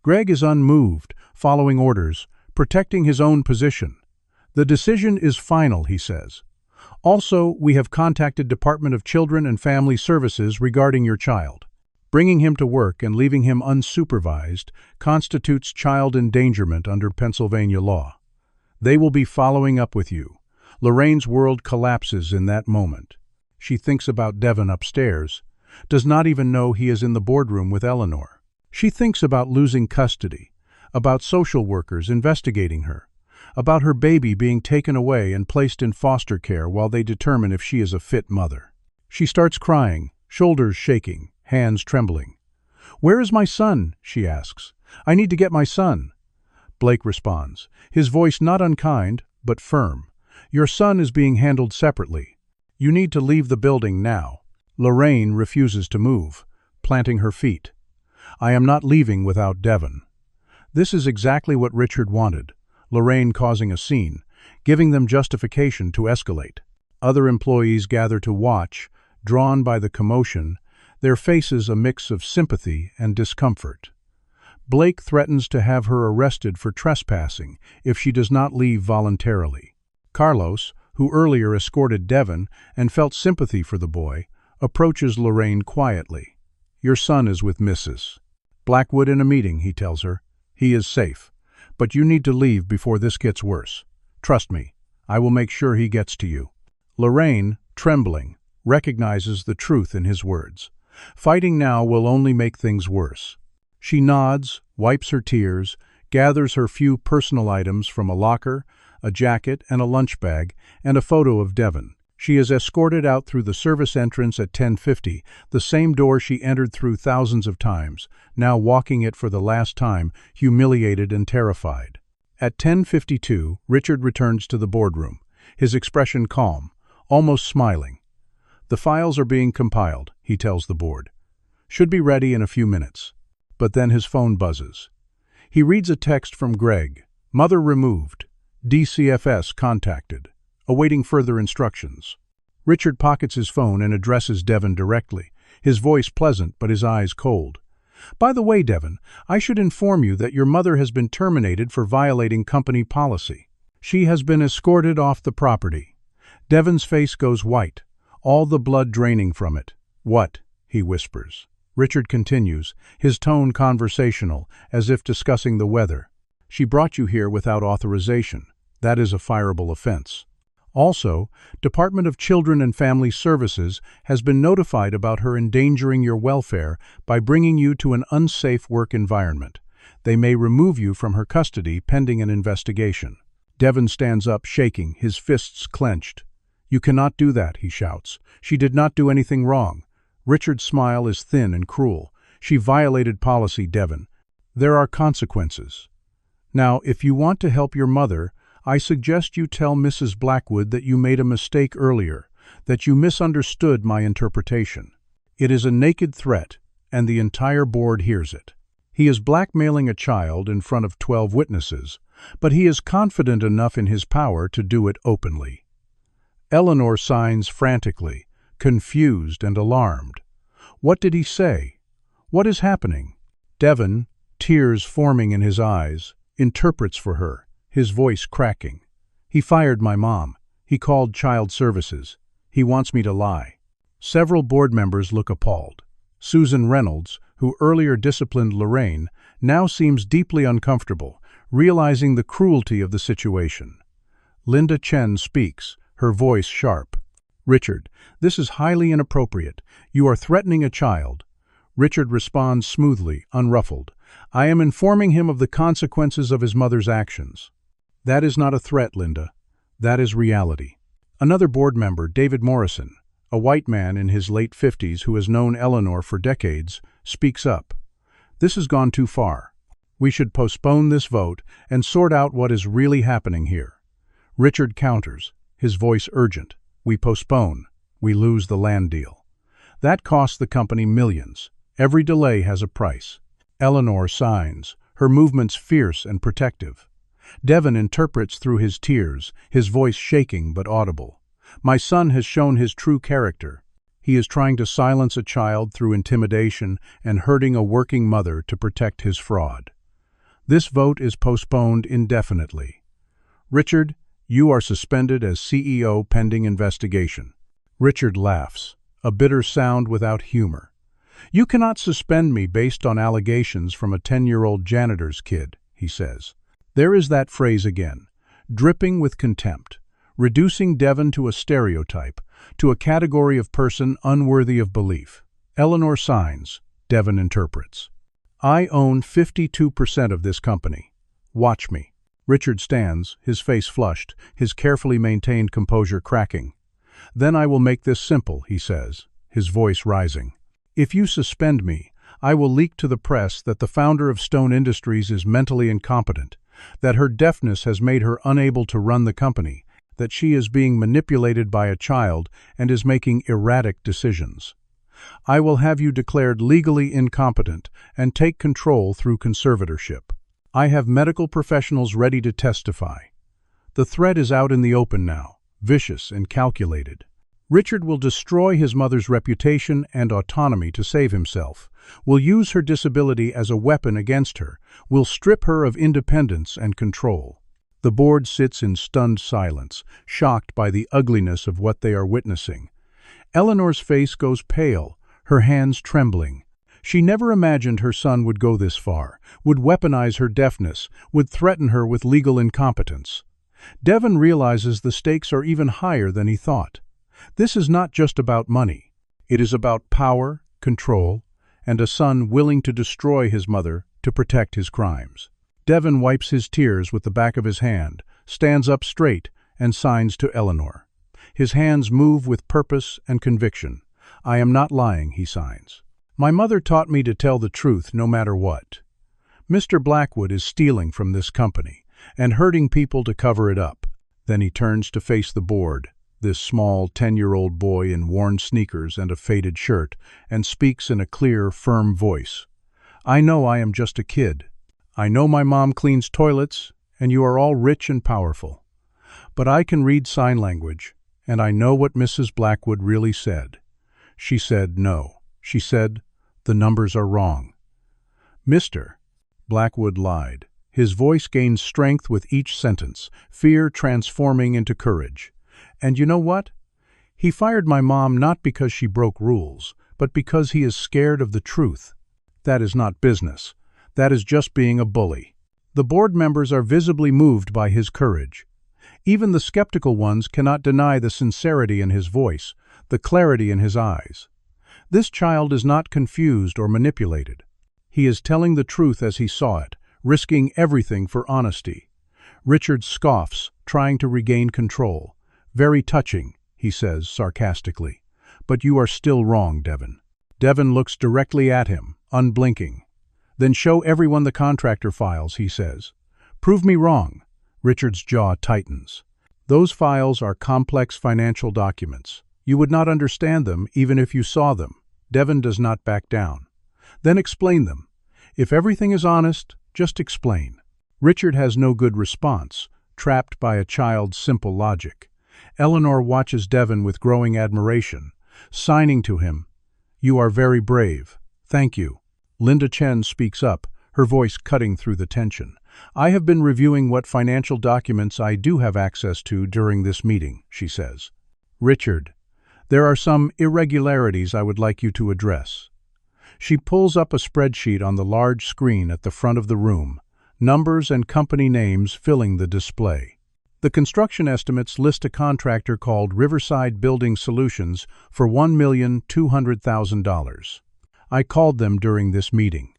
Greg is unmoved, following orders, protecting his own position. The decision is final, he says. Also, we have contacted Department of Children and Family Services regarding your child. Bringing him to work and leaving him unsupervised constitutes child endangerment under Pennsylvania law. They will be following up with you. Lorraine's world collapses in that moment. She thinks about Devon upstairs, does not even know he is in the boardroom with Eleanor. She thinks about losing custody, about social workers investigating her, about her baby being taken away and placed in foster care while they determine if she is a fit mother. She starts crying, shoulders shaking, hands trembling. Where is my son? She asks. I need to get my son. Blake responds, his voice not unkind, but firm. Your son is being handled separately. You need to leave the building now. Lorraine refuses to move, planting her feet. I am not leaving without Devon. This is exactly what Richard wanted. Lorraine causing a scene, giving them justification to escalate. Other employees gather to watch, drawn by the commotion, their faces a mix of sympathy and discomfort. Blake threatens to have her arrested for trespassing if she does not leave voluntarily. Carlos, who earlier escorted Devon and felt sympathy for the boy, approaches Lorraine quietly. "Your son is with Mrs. Blackwood in a meeting," he tells her. "He is safe, but you need to leave before this gets worse. Trust me, I will make sure he gets to you." Lorraine, trembling, recognizes the truth in his words. Fighting now will only make things worse. She nods, wipes her tears, gathers her few personal items from a locker, a jacket and a lunch bag, and a photo of Devon. She is escorted out through the service entrance at 10:50, the same door she entered through thousands of times, now walking it for the last time, humiliated and terrified. At 10:52, Richard returns to the boardroom, his expression calm, almost smiling. "The files are being compiled," he tells the board. "Should be ready in a few minutes." But then his phone buzzes. He reads a text from Greg. "Mother removed. DCFS contacted. Awaiting further instructions." Richard pockets his phone and addresses Devon directly, his voice pleasant but his eyes cold. "By the way, Devon, I should inform you that your mother has been terminated for violating company policy. She has been escorted off the property." Devon's face goes white, all the blood draining from it. "What?" he whispers. Richard continues, his tone conversational, as if discussing the weather. "She brought you here without authorization. That is a fireable offense. Also, Department of Children and Family Services has been notified about her endangering your welfare by bringing you to an unsafe work environment. They may remove you from her custody pending an investigation." Devon stands up, shaking, his fists clenched. "You cannot do that," he shouts. "She did not do anything wrong." Richard's smile is thin and cruel. "She violated policy, Devon. There are consequences. Now, if you want to help your mother, I suggest you tell Mrs. Blackwood that you made a mistake earlier, that you misunderstood my interpretation." It is a naked threat, and the entire board hears it. He is blackmailing a child in front of 12 witnesses, but he is confident enough in his power to do it openly. Eleanor signs frantically, confused and alarmed. What did he say? What is happening? Devon, tears forming in his eyes, interprets for her, his voice cracking. "He fired my mom. He called child services. He wants me to lie." Several board members look appalled. Susan Reynolds, who earlier disciplined Lorraine, now seems deeply uncomfortable, realizing the cruelty of the situation. Linda Chen speaks, her voice sharp. "Richard, this is highly inappropriate. You are threatening a child." Richard responds smoothly, unruffled. "I am informing him of the consequences of his mother's actions." "That is not a threat, Linda. That is reality." Another board member, David Morrison, a white man in his late 50s who has known Eleanor for decades, speaks up. "This has gone too far. We should postpone this vote and sort out what is really happening here." Richard counters, his voice urgent. "We postpone. We lose the land deal. That costs the company millions. Every delay has a price." Eleanor signs, her movements fierce and protective. Devon interprets through his tears, his voice shaking but audible. "My son has shown his true character. He is trying to silence a child through intimidation and hurting a working mother to protect his fraud. This vote is postponed indefinitely. Richard, you are suspended as CEO pending investigation." Richard laughs, a bitter sound without humor. "You cannot suspend me based on allegations from a 10-year-old janitor's kid," he says. There is that phrase again, dripping with contempt, reducing Devon to a stereotype, to a category of person unworthy of belief. Eleanor signs, Devon interprets. "I own 52% of this company. Watch me." Richard stands, his face flushed, his carefully maintained composure cracking. "Then I will make this simple," he says, his voice rising. "If you suspend me, I will leak to the press that the founder of Stone Industries is mentally incompetent, that her deafness has made her unable to run the company, that she is being manipulated by a child and is making erratic decisions. I will have you declared legally incompetent and take control through conservatorship. I have medical professionals ready to testify. The threat is out in the open now, vicious and calculated." Richard will destroy his mother's reputation and autonomy to save himself, will use her disability as a weapon against her, will strip her of independence and control. The board sits in stunned silence, shocked by the ugliness of what they are witnessing. Eleanor's face goes pale, her hands trembling. She never imagined her son would go this far, would weaponize her deafness, would threaten her with legal incompetence. Devon realizes the stakes are even higher than he thought. This is not just about money. It is about power, control, and a son willing to destroy his mother to protect his crimes. Devon wipes his tears with the back of his hand, stands up straight, and signs to Eleanor. His hands move with purpose and conviction. "I am not lying," he signs. "My mother taught me to tell the truth no matter what. Mr. Blackwood is stealing from this company and hurting people to cover it up." Then he turns to face the board, this small 10-year-old boy in worn sneakers and a faded shirt, and speaks in a clear, firm voice. "I know I am just a kid. I know my mom cleans toilets, and you are all rich and powerful. But I can read sign language, and I know what Mrs. Blackwood really said. She said no. She said, 'The numbers are wrong.'" "Mr. Blackwood lied." His voice gained strength with each sentence, fear transforming into courage. "And you know what? He fired my mom not because she broke rules, but because he is scared of the truth. That is not business. That is just being a bully." The board members are visibly moved by his courage. Even the skeptical ones cannot deny the sincerity in his voice, the clarity in his eyes. This child is not confused or manipulated. He is telling the truth as he saw it, risking everything for honesty. Richard scoffs, trying to regain control. "Very touching," he says sarcastically. "But you are still wrong, Devon." Devon looks directly at him, unblinking. "Then show everyone the contractor files," he says. "Prove me wrong." Richard's jaw tightens. "Those files are complex financial documents. You would not understand them even if you saw them." Devon does not back down. "Then explain them. If everything is honest, just explain." Richard has no good response, trapped by a child's simple logic. Eleanor watches Devon with growing admiration, signing to him, "You are very brave. Thank you." Linda Chen speaks up, her voice cutting through the tension. "I have been reviewing what financial documents I do have access to during this meeting," she says. "Richard, there are some irregularities I would like you to address." She pulls up a spreadsheet on the large screen at the front of the room, numbers and company names filling the display. The construction estimates list a contractor called Riverside Building Solutions for $1,200,000. I called them during this meeting.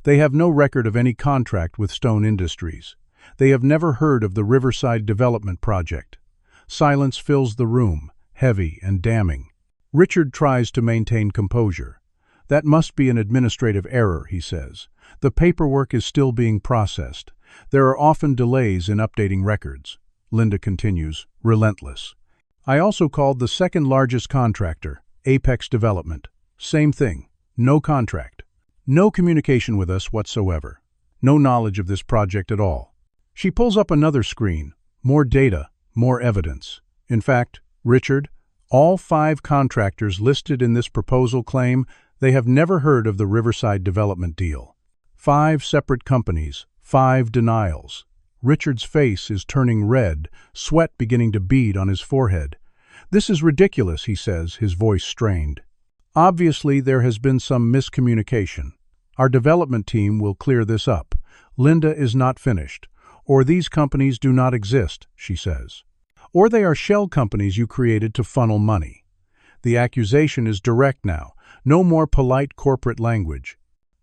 They have no record of any contract with Stone Industries. They have never heard of the Riverside Development Project. Silence fills the room, heavy and damning. Richard tries to maintain composure. "That must be an administrative error," he says. "The paperwork is still being processed. There are often delays in updating records." Linda continues, relentless. "I also called the second largest contractor, Apex Development. Same thing. No contract. No communication with us whatsoever. No knowledge of this project at all." She pulls up another screen. More data, more evidence. In fact, Richard, all 5 contractors listed in this proposal claim they have never heard of the Riverside Development deal. 5 separate companies, 5 denials. Richard's face is turning red, sweat beginning to bead on his forehead. "This is ridiculous," he says, his voice strained. "Obviously, there has been some miscommunication. Our development team will clear this up. Linda is not finished. Or these companies do not exist," she says. "Or they are shell companies you created to funnel money." The accusation is direct now. No more polite corporate language.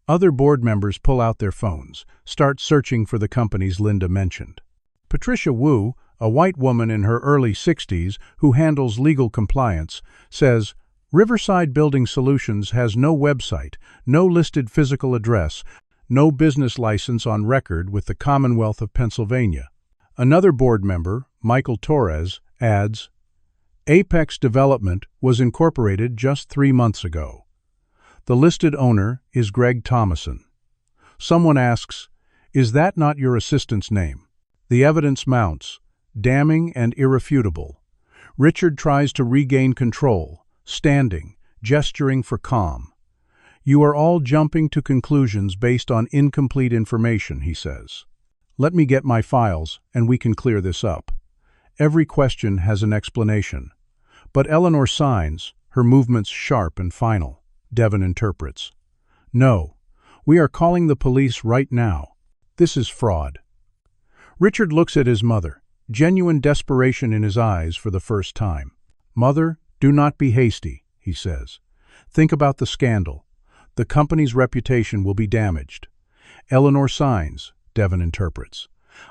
Other board members pull out their phones, start searching for the companies Linda mentioned. Patricia Wu, a white woman in her early 60s who handles legal compliance, says, "Riverside Building Solutions has no website, no listed physical address, no business license on record with the Commonwealth of Pennsylvania." Another board member, Michael Torres, adds, "Apex Development was incorporated just 3 months ago. The listed owner is Greg Thomason." Someone asks, "Is that not your assistant's name?" The evidence mounts, damning and irrefutable. Richard tries to regain control, standing, gesturing for calm. "You are all jumping to conclusions based on incomplete information," he says. "Let me get my files, and we can clear this up. Every question has an explanation." But Eleanor signs, her movements sharp and final. Devon interprets. "No, we are calling the police right now. This is fraud." Richard looks at his mother, genuine desperation in his eyes for the first time. "Mother, do not be hasty," he says. "Think about the scandal. The company's reputation will be damaged." Eleanor signs, Devon interprets.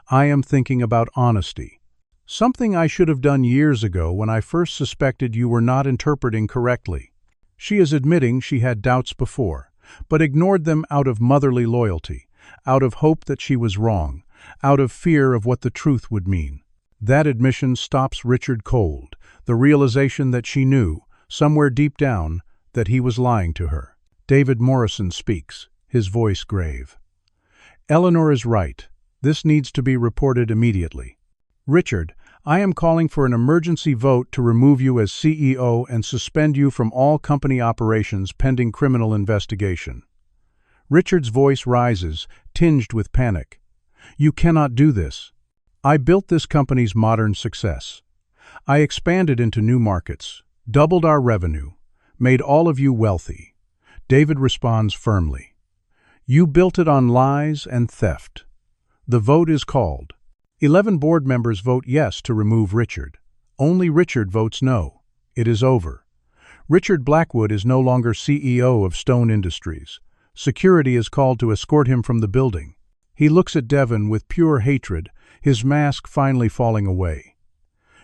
"I am thinking about honesty. Something I should have done years ago when I first suspected you were not interpreting correctly." She is admitting she had doubts before, but ignored them out of motherly loyalty, out of hope that she was wrong, out of fear of what the truth would mean. That admission stops Richard cold, the realization that she knew, somewhere deep down, that he was lying to her. David Morrison speaks, his voice grave. "Eleanor is right. This needs to be reported immediately. Richard, I am calling for an emergency vote to remove you as CEO and suspend you from all company operations pending criminal investigation." Richard's voice rises, tinged with panic. "You cannot do this. I built this company's modern success. I expanded into new markets, doubled our revenue, made all of you wealthy." David responds firmly. "You built it on lies and theft." The vote is called. 11 board members vote yes to remove Richard. Only Richard votes no. It is over. Richard Blackwood is no longer CEO of Stone Industries. Security is called to escort him from the building. He looks at Devon with pure hatred, his mask finally falling away.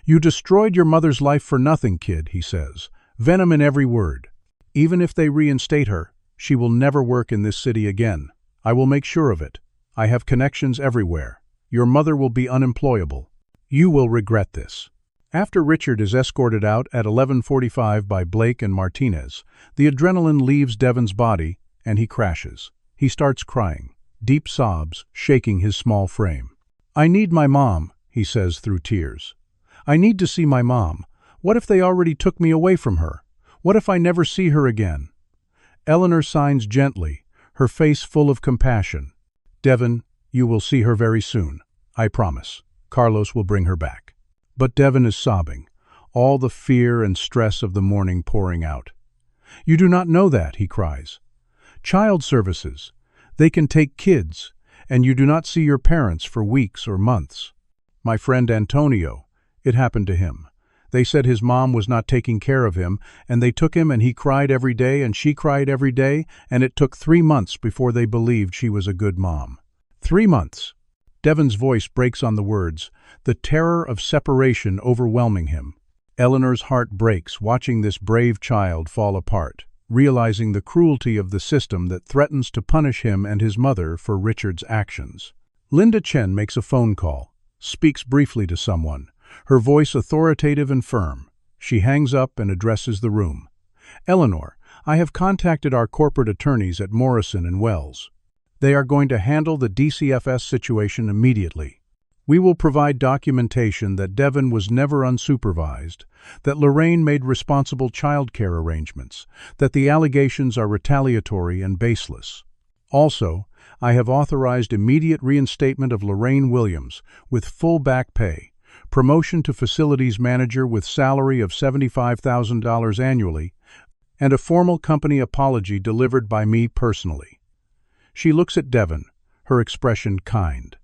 "You destroyed your mother's life for nothing, kid," he says, venom in every word. "Even if they reinstate her, she will never work in this city again. I will make sure of it. I have connections everywhere. Your mother will be unemployable. You will regret this." After Richard is escorted out at 11:45 by Blake and Martinez, the adrenaline leaves Devon's body and he crashes. He starts crying, deep sobs shaking his small frame. "I need my mom," he says through tears. "I need to see my mom. What if they already took me away from her? What if I never see her again?" Eleanor signs gently, her face full of compassion. "Devon, you will see her very soon. I promise. Carlos will bring her back." But Devon is sobbing, all the fear and stress of the morning pouring out. "You do not know that," he cries. "Child services. They can take kids, and you do not see your parents for weeks or months. My friend Antonio, it happened to him. They said his mom was not taking care of him, and they took him and he cried every day and she cried every day, and it took 3 months before they believed she was a good mom. 3 months." Devon's voice breaks on the words, the terror of separation overwhelming him. Eleanor's heart breaks watching this brave child fall apart, realizing the cruelty of the system that threatens to punish him and his mother for Richard's actions. Linda Chen makes a phone call, speaks briefly to someone, her voice authoritative and firm. She hangs up and addresses the room. "Eleanor, I have contacted our corporate attorneys at Morrison and Wells. They are going to handle the DCFS situation immediately. We will provide documentation that Devon was never unsupervised, that Lorraine made responsible child care arrangements, that the allegations are retaliatory and baseless. Also, I have authorized immediate reinstatement of Lorraine Williams with full back pay, promotion to facilities manager with salary of $75,000 annually, and a formal company apology delivered by me personally." She looks at Devon, her expression kind.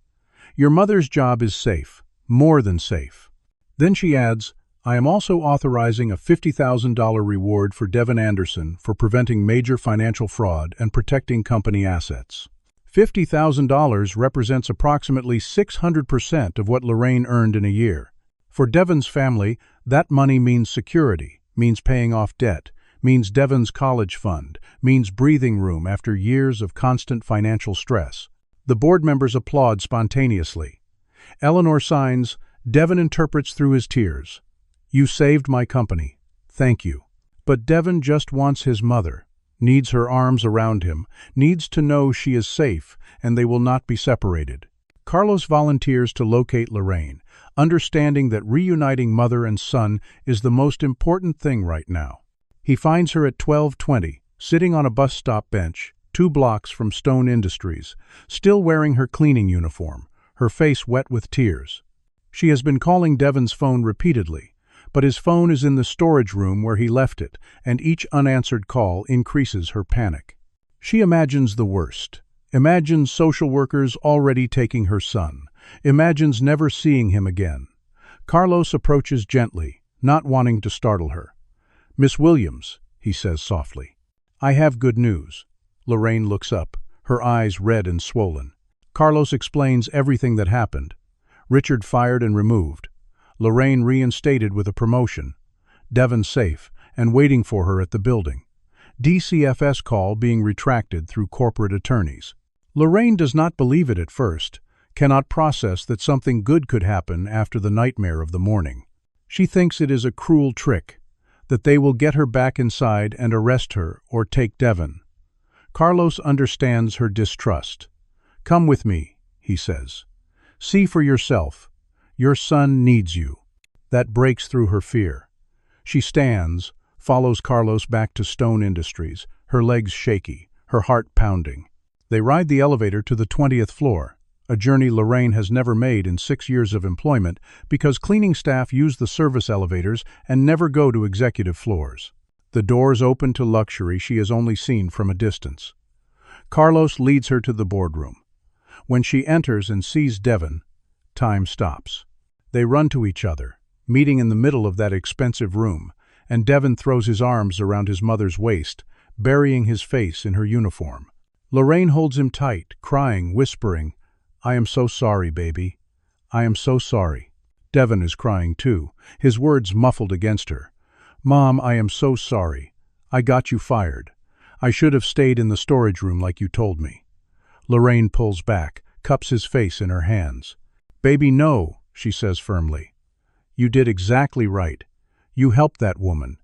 "Your mother's job is safe, more than safe." Then she adds, "I am also authorizing a $50,000 reward for Devon Anderson for preventing major financial fraud and protecting company assets." $50,000 represents approximately 600% of what Lorraine earned in a year. For Devon's family, that money means security, means paying off debt, means Devon's college fund, means breathing room after years of constant financial stress. The board members applaud spontaneously. Eleanor signs, Devon interprets through his tears. "You saved my company. Thank you." But Devon just wants his mother, needs her arms around him, needs to know she is safe and they will not be separated. Carlos volunteers to locate Lorraine, understanding that reuniting mother and son is the most important thing right now. He finds her at 12:20, sitting on a bus stop bench, 2 blocks from Stone Industries, still wearing her cleaning uniform, her face wet with tears. She has been calling Devon's phone repeatedly, but his phone is in the storage room where he left it, and each unanswered call increases her panic. She imagines the worst. Imagines social workers already taking her son. Imagines never seeing him again. Carlos approaches gently, not wanting to startle her. "Miss Williams," he says softly, "I have good news." Lorraine looks up, her eyes red and swollen. Carlos explains everything that happened. Richard fired and removed. Lorraine reinstated with a promotion. Devon safe and waiting for her at the building. DCFS call being retracted through corporate attorneys. Lorraine does not believe it at first, cannot process that something good could happen after the nightmare of the morning. She thinks it is a cruel trick, that they will get her back inside and arrest her or take Devon. Carlos understands her distrust. "Come with me," he says. "See for yourself. Your son needs you." That breaks through her fear. She stands, follows Carlos back to Stone Industries, her legs shaky, her heart pounding. They ride the elevator to the 20th floor, a journey Lorraine has never made in 6 years of employment because cleaning staff use the service elevators and never go to executive floors. The doors open to luxury she has only seen from a distance. Carlos leads her to the boardroom. When she enters and sees Devon, time stops. They run to each other, meeting in the middle of that expensive room, and Devon throws his arms around his mother's waist, burying his face in her uniform. Lorraine holds him tight, crying, whispering, "I am so sorry, baby. I am so sorry." Devon is crying too, his words muffled against her. "Mom, I am so sorry. I got you fired. I should have stayed in the storage room like you told me." Lorraine pulls back, cups his face in her hands. "Baby, no," she says firmly. "You did exactly right. You helped that woman.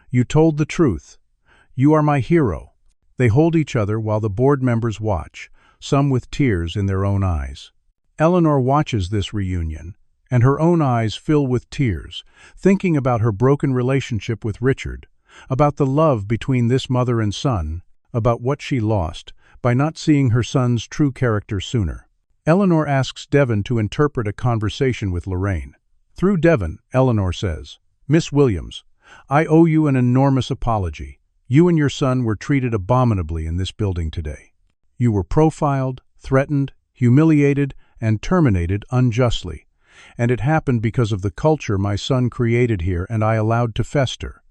You told the truth. You are my hero." They hold each other while the board members watch, some with tears in their own eyes. Eleanor watches this reunion, and her own eyes fill with tears, thinking about her broken relationship with Richard, about the love between this mother and son, about what she lost by not seeing her son's true character sooner. Eleanor asks Devon to interpret a conversation with Lorraine. Through Devon, Eleanor says, "Miss Williams, I owe you an enormous apology. You and your son were treated abominably in this building today. You were profiled, threatened, humiliated, and terminated unjustly. And it happened because of the culture my son created here and I allowed to fester.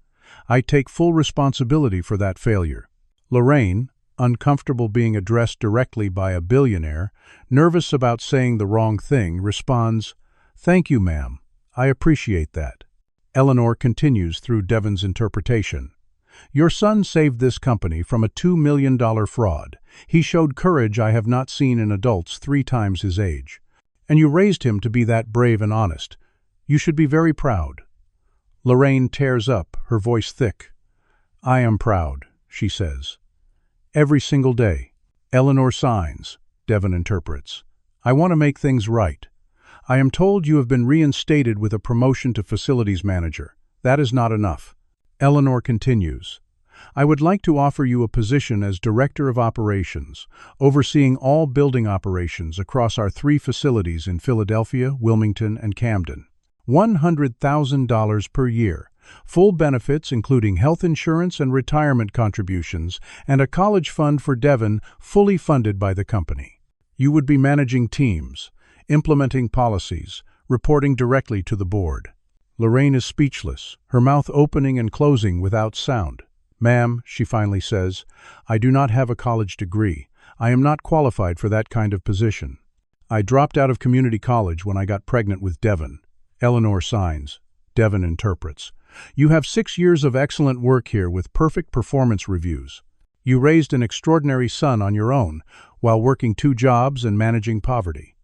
I take full responsibility for that failure." Lorraine, uncomfortable being addressed directly by a billionaire, nervous about saying the wrong thing, responds, "Thank you, ma'am. I appreciate that." Eleanor continues through Devon's interpretation. "Your son saved this company from a $2 million fraud. He showed courage I have not seen in adults 3 times his age. And you raised him to be that brave and honest. You should be very proud." Lorraine tears up, her voice thick. "I am proud," she says. "Every single day." Eleanor signs, Devon interprets. "I want to make things right. I am told you have been reinstated with a promotion to facilities manager. That is not enough." Eleanor continues, "I would like to offer you a position as Director of Operations, overseeing all building operations across our 3 facilities in Philadelphia, Wilmington, and Camden. $100,000 per year, full benefits including health insurance and retirement contributions, and a college fund for Devon fully funded by the company. You would be managing teams, implementing policies, reporting directly to the board." Lorraine is speechless, her mouth opening and closing without sound. "Ma'am," she finally says, "I do not have a college degree. I am not qualified for that kind of position. I dropped out of community college when I got pregnant with Devon." Eleanor signs. Devon interprets. "You have 6 years of excellent work here with perfect performance reviews. You raised an extraordinary son on your own, while working 2 jobs and managing poverty.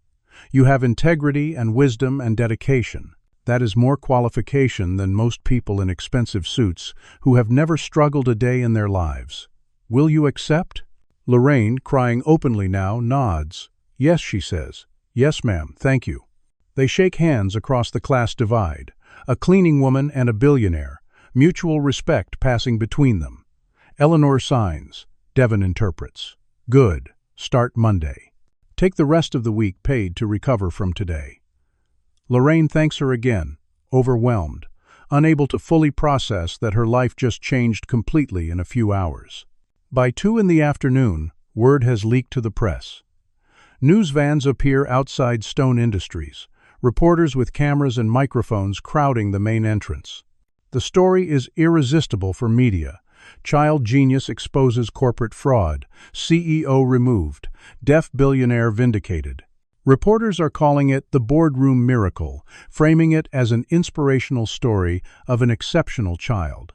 You have integrity and wisdom and dedication. That is more qualification than most people in expensive suits who have never struggled a day in their lives. Will you accept?" Lorraine, crying openly now, nods. "Yes," she says. "Yes, ma'am, thank you." They shake hands across the class divide, a cleaning woman and a billionaire, mutual respect passing between them. Eleanor signs. Devon interprets. "Good. Start Monday. Take the rest of the week paid to recover from today." Lorraine thanks her again, overwhelmed, unable to fully process that her life just changed completely in a few hours. By 2 in the afternoon, word has leaked to the press. News vans appear outside Stone Industries, reporters with cameras and microphones crowding the main entrance. The story is irresistible for media. Child genius exposes corporate fraud, CEO removed, deaf billionaire vindicated. Reporters are calling it the boardroom miracle, framing it as an inspirational story of an exceptional child.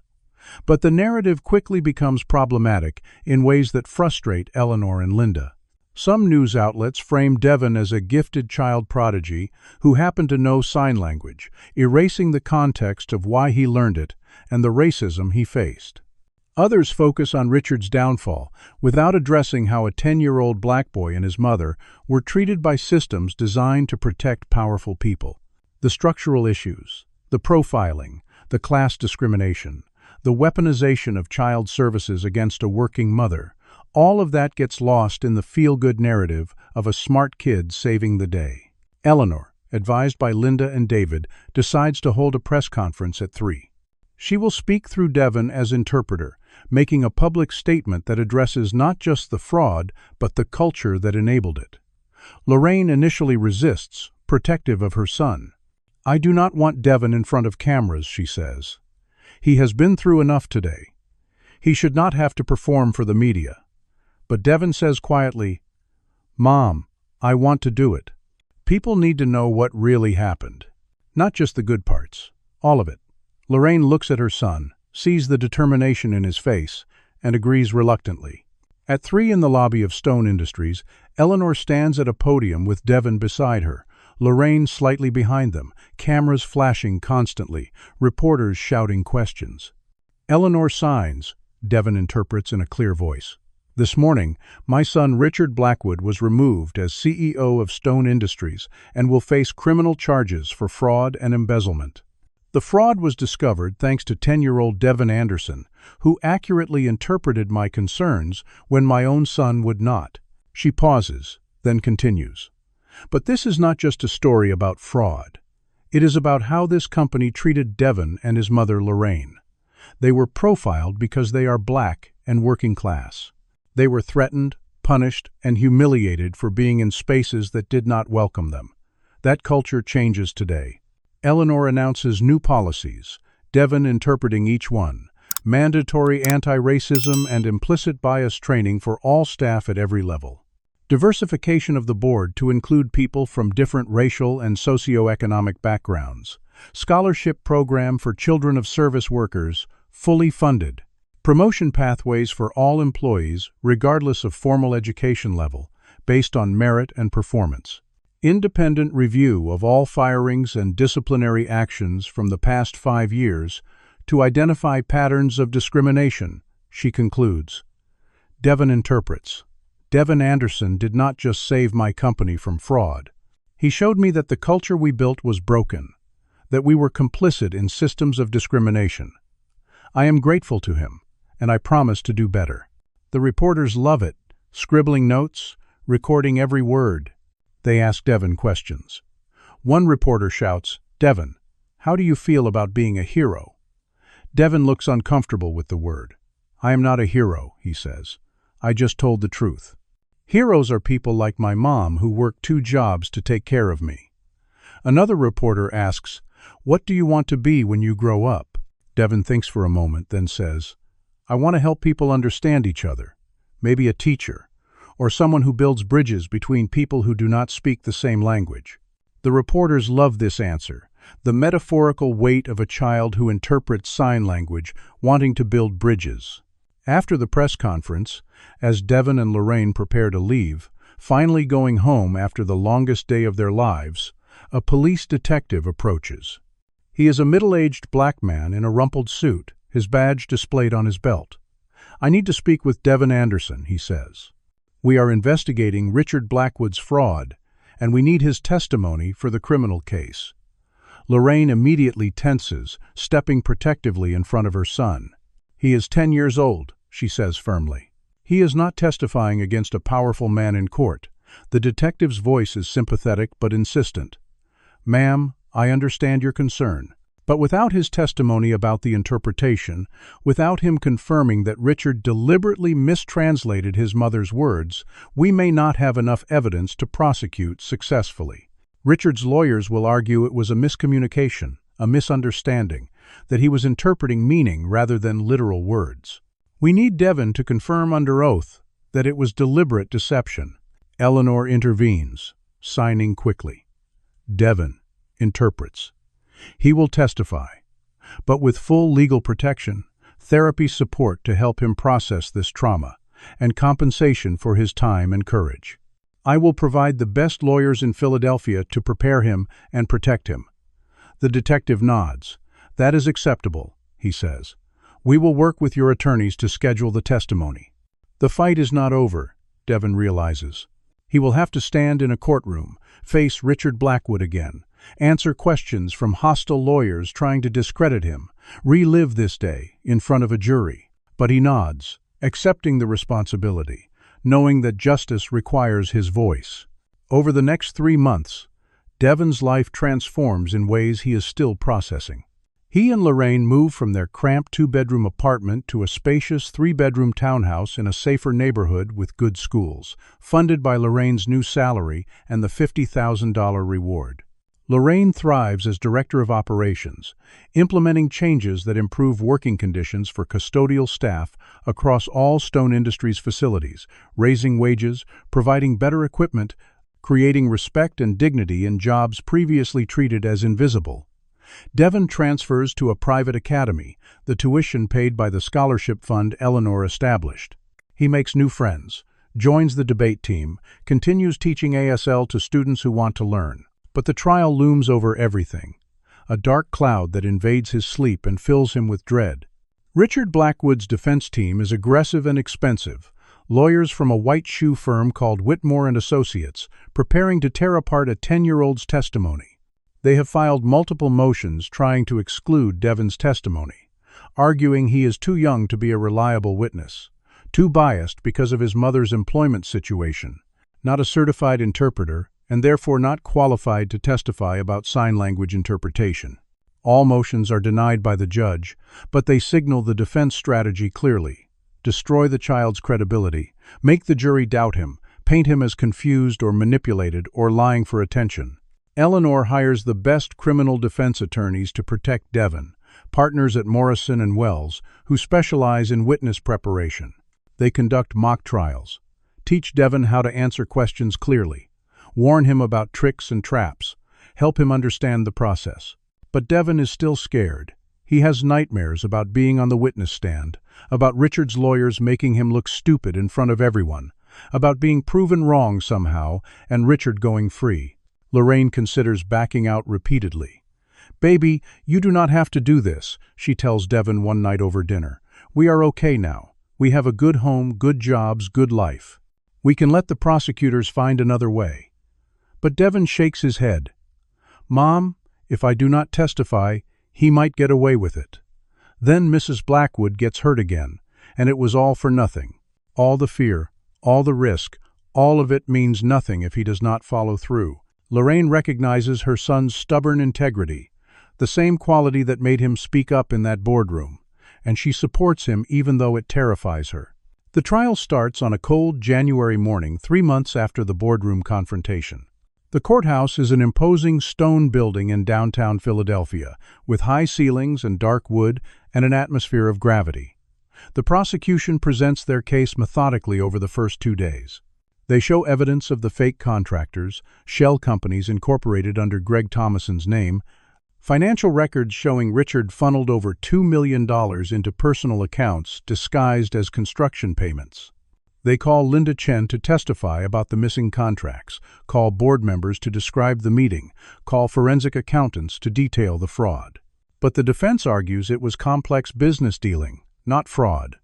But the narrative quickly becomes problematic in ways that frustrate Eleanor and Linda. Some news outlets frame Devon as a gifted child prodigy who happened to know sign language, erasing the context of why he learned it and the racism he faced. Others focus on Richard's downfall, without addressing how a 10-year-old black boy and his mother were treated by systems designed to protect powerful people. The structural issues, the profiling, the class discrimination, the weaponization of child services against a working mother, all of that gets lost in the feel-good narrative of a smart kid saving the day. Eleanor, advised by Linda and David, decides to hold a press conference at 3. She will speak through Devon as interpreter, making a public statement that addresses not just the fraud, but the culture that enabled it. Lorraine initially resists, protective of her son. "I do not want Devon in front of cameras," she says. "He has been through enough today. He should not have to perform for the media." But Devon says quietly, "Mom, I want to do it. People need to know what really happened. Not just the good parts. All of it." Lorraine looks at her son, sees the determination in his face, and agrees reluctantly. At 3 in the lobby of Stone Industries, Eleanor stands at a podium with Devon beside her, Lorraine slightly behind them, cameras flashing constantly, reporters shouting questions. Eleanor signs, Devon interprets in a clear voice. "This morning, my son Richard Blackwood was removed as CEO of Stone Industries and will face criminal charges for fraud and embezzlement. The fraud was discovered thanks to 10-year-old Devon Anderson, who accurately interpreted my concerns when my own son would not." She pauses, then continues. "But this is not just a story about fraud. It is about how this company treated Devon and his mother Lorraine. They were profiled because they are black and working class. They were threatened, punished, and humiliated for being in spaces that did not welcome them. That culture changes today." Eleanor announces new policies, Devon interpreting each one: mandatory anti-racism and implicit bias training for all staff at every level. Diversification of the board to include people from different racial and socioeconomic backgrounds. Scholarship program for children of service workers, fully funded. Promotion pathways for all employees, regardless of formal education level, based on merit and performance. Independent review of all firings and disciplinary actions from the past 5 years to identify patterns of discrimination, she concludes. Devon interprets. Devon Anderson did not just save my company from fraud. He showed me that the culture we built was broken, that we were complicit in systems of discrimination. I am grateful to him, and I promise to do better. The reporters love it, scribbling notes, recording every word. They ask Devon questions. One reporter shouts, "Devon, how do you feel about being a hero?" Devon looks uncomfortable with the word. "I am not a hero," he says. "I just told the truth. Heroes are people like my mom who work 2 jobs to take care of me." Another reporter asks, "What do you want to be when you grow up?" Devon thinks for a moment, then says, "I want to help people understand each other. Maybe a teacher, or someone who builds bridges between people who do not speak the same language." The reporters love this answer, the metaphorical weight of a child who interprets sign language, wanting to build bridges. After the press conference, as Devon and Lorraine prepare to leave, finally going home after the longest day of their lives, a police detective approaches. He is a middle-aged black man in a rumpled suit, his badge displayed on his belt. "I need to speak with Devon Anderson," he says. "We are investigating Richard Blackwood's fraud, and we need his testimony for the criminal case." Lorraine immediately tenses, stepping protectively in front of her son. "He is 10 years old," she says firmly. "He is not testifying against a powerful man in court." The detective's voice is sympathetic but insistent. "Ma'am, I understand your concern. But without his testimony about the interpretation, without him confirming that Richard deliberately mistranslated his mother's words, we may not have enough evidence to prosecute successfully. Richard's lawyers will argue it was a miscommunication, a misunderstanding, that he was interpreting meaning rather than literal words. We need Devon to confirm under oath that it was deliberate deception." Eleanor intervenes, signing quickly. Devon interprets. He will testify, but with full legal protection, therapy support to help him process this trauma, and compensation for his time and courage. "I will provide the best lawyers in Philadelphia to prepare him and protect him." The detective nods. "That is acceptable," he says. "We will work with your attorneys to schedule the testimony." The fight is not over, Devon realizes. He will have to stand in a courtroom, face Richard Blackwood again, answer questions from hostile lawyers trying to discredit him, relive this day in front of a jury. But he nods, accepting the responsibility, knowing that justice requires his voice. Over the next 3 months, Devon's life transforms in ways he is still processing. He and Lorraine move from their cramped 2-bedroom apartment to a spacious 3-bedroom townhouse in a safer neighborhood with good schools, funded by Lorraine's new salary and the $50,000 reward. Lorraine thrives as director of operations, implementing changes that improve working conditions for custodial staff across all Stone Industries facilities, raising wages, providing better equipment, creating respect and dignity in jobs previously treated as invisible. Devon transfers to a private academy, the tuition paid by the scholarship fund Eleanor established. He makes new friends, joins the debate team, continues teaching ASL to students who want to learn. But the trial looms over everything, a dark cloud that invades his sleep and fills him with dread. Richard Blackwood's defense team is aggressive and expensive, lawyers from a white shoe firm called Whitmore & Associates, preparing to tear apart a 10-year-old's testimony. They have filed multiple motions trying to exclude Devon's testimony, arguing he is too young to be a reliable witness, too biased because of his mother's employment situation, not a certified interpreter, and therefore not qualified to testify about sign language interpretation. All motions are denied by the judge, but they signal the defense strategy clearly: destroy the child's credibility, make the jury doubt him, paint him as confused or manipulated or lying for attention. Eleanor hires the best criminal defense attorneys to protect Devon, partners at Morrison & Wells, who specialize in witness preparation. They conduct mock trials, teach Devon how to answer questions clearly, warn him about tricks and traps, help him understand the process. But Devon is still scared. He has nightmares about being on the witness stand, about Richard's lawyers making him look stupid in front of everyone, about being proven wrong somehow and Richard going free. Lorraine considers backing out repeatedly. "Baby, you do not have to do this," she tells Devon one night over dinner. "We are okay now. We have a good home, good jobs, good life. We can let the prosecutors find another way." But Devon shakes his head. "Mom, if I do not testify, he might get away with it." Then Mrs. Blackwood gets hurt again, and it was all for nothing. All the fear, all the risk, all of it means nothing if he does not follow through. Lorraine recognizes her son's stubborn integrity, the same quality that made him speak up in that boardroom, and she supports him even though it terrifies her. The trial starts on a cold January morning 3 months after the boardroom confrontation. The courthouse is an imposing stone building in downtown Philadelphia, with high ceilings and dark wood and an atmosphere of gravity. The prosecution presents their case methodically over the first 2 days. They show evidence of the fake contractors, shell companies incorporated under Greg Thomason's name, financial records showing Richard funneled over $2 million into personal accounts disguised as construction payments. They call Linda Chen to testify about the missing contracts, call board members to describe the meeting, call forensic accountants to detail the fraud. But the defense argues it was complex business dealing, not fraud,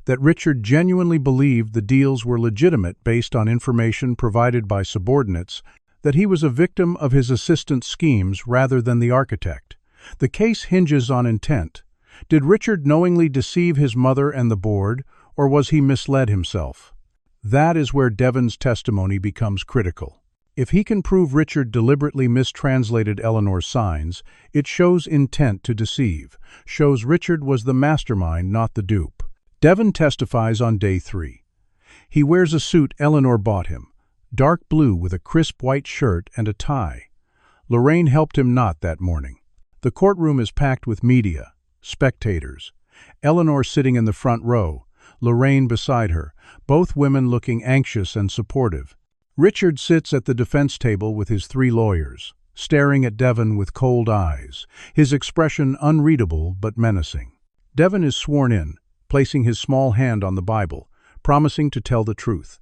that Richard genuinely believed the deals were legitimate based on information provided by subordinates, that he was a victim of his assistant's schemes rather than the architect. The case hinges on intent. Did Richard knowingly deceive his mother and the board, or was he misled himself? That is where Devon's testimony becomes critical. If he can prove Richard deliberately mistranslated Eleanor's signs, it shows intent to deceive, shows Richard was the mastermind, not the dupe. Devon testifies on day 3. He wears a suit Eleanor bought him, dark blue with a crisp white shirt and a tie. Lorraine helped him knot that morning. The courtroom is packed with media, spectators. Eleanor sitting in the front row, Lorraine beside her, both women looking anxious and supportive. Richard sits at the defense table with his 3 lawyers, staring at Devon with cold eyes, his expression unreadable but menacing. Devon is sworn in, placing his small hand on the Bible, promising to tell the truth.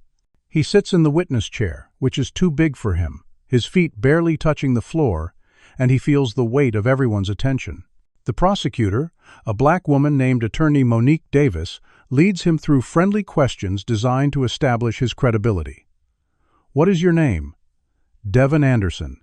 He sits in the witness chair, which is too big for him, his feet barely touching the floor, and he feels the weight of everyone's attention. The prosecutor, a black woman named Attorney Monique Davis, leads him through friendly questions designed to establish his credibility. "What is your name?" "Devon Anderson."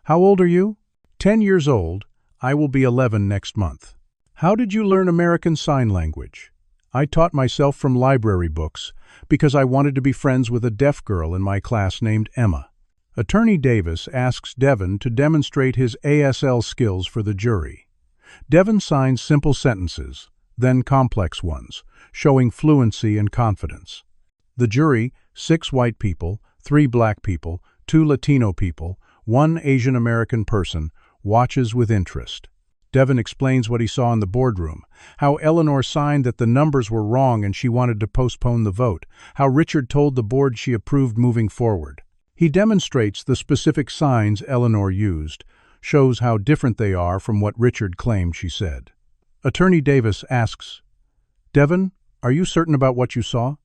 "How old are you?" 10 years old. I will be 11 next month." "How did you learn American Sign Language?" "I taught myself from library books because I wanted to be friends with a deaf girl in my class named Emma." Attorney Davis asks Devon to demonstrate his ASL skills for the jury. Devon signs simple sentences, then complex ones, showing fluency and confidence. The jury, 6 white people, 3 black people, 2 Latino people, 1 Asian American person, watches with interest. Devon explains what he saw in the boardroom, how Eleanor signed that the numbers were wrong and she wanted to postpone the vote, how Richard told the board she approved moving forward. He demonstrates the specific signs Eleanor used, shows how different they are from what Richard claimed she said. Attorney Davis asks, "Devon, are you certain about what you saw?"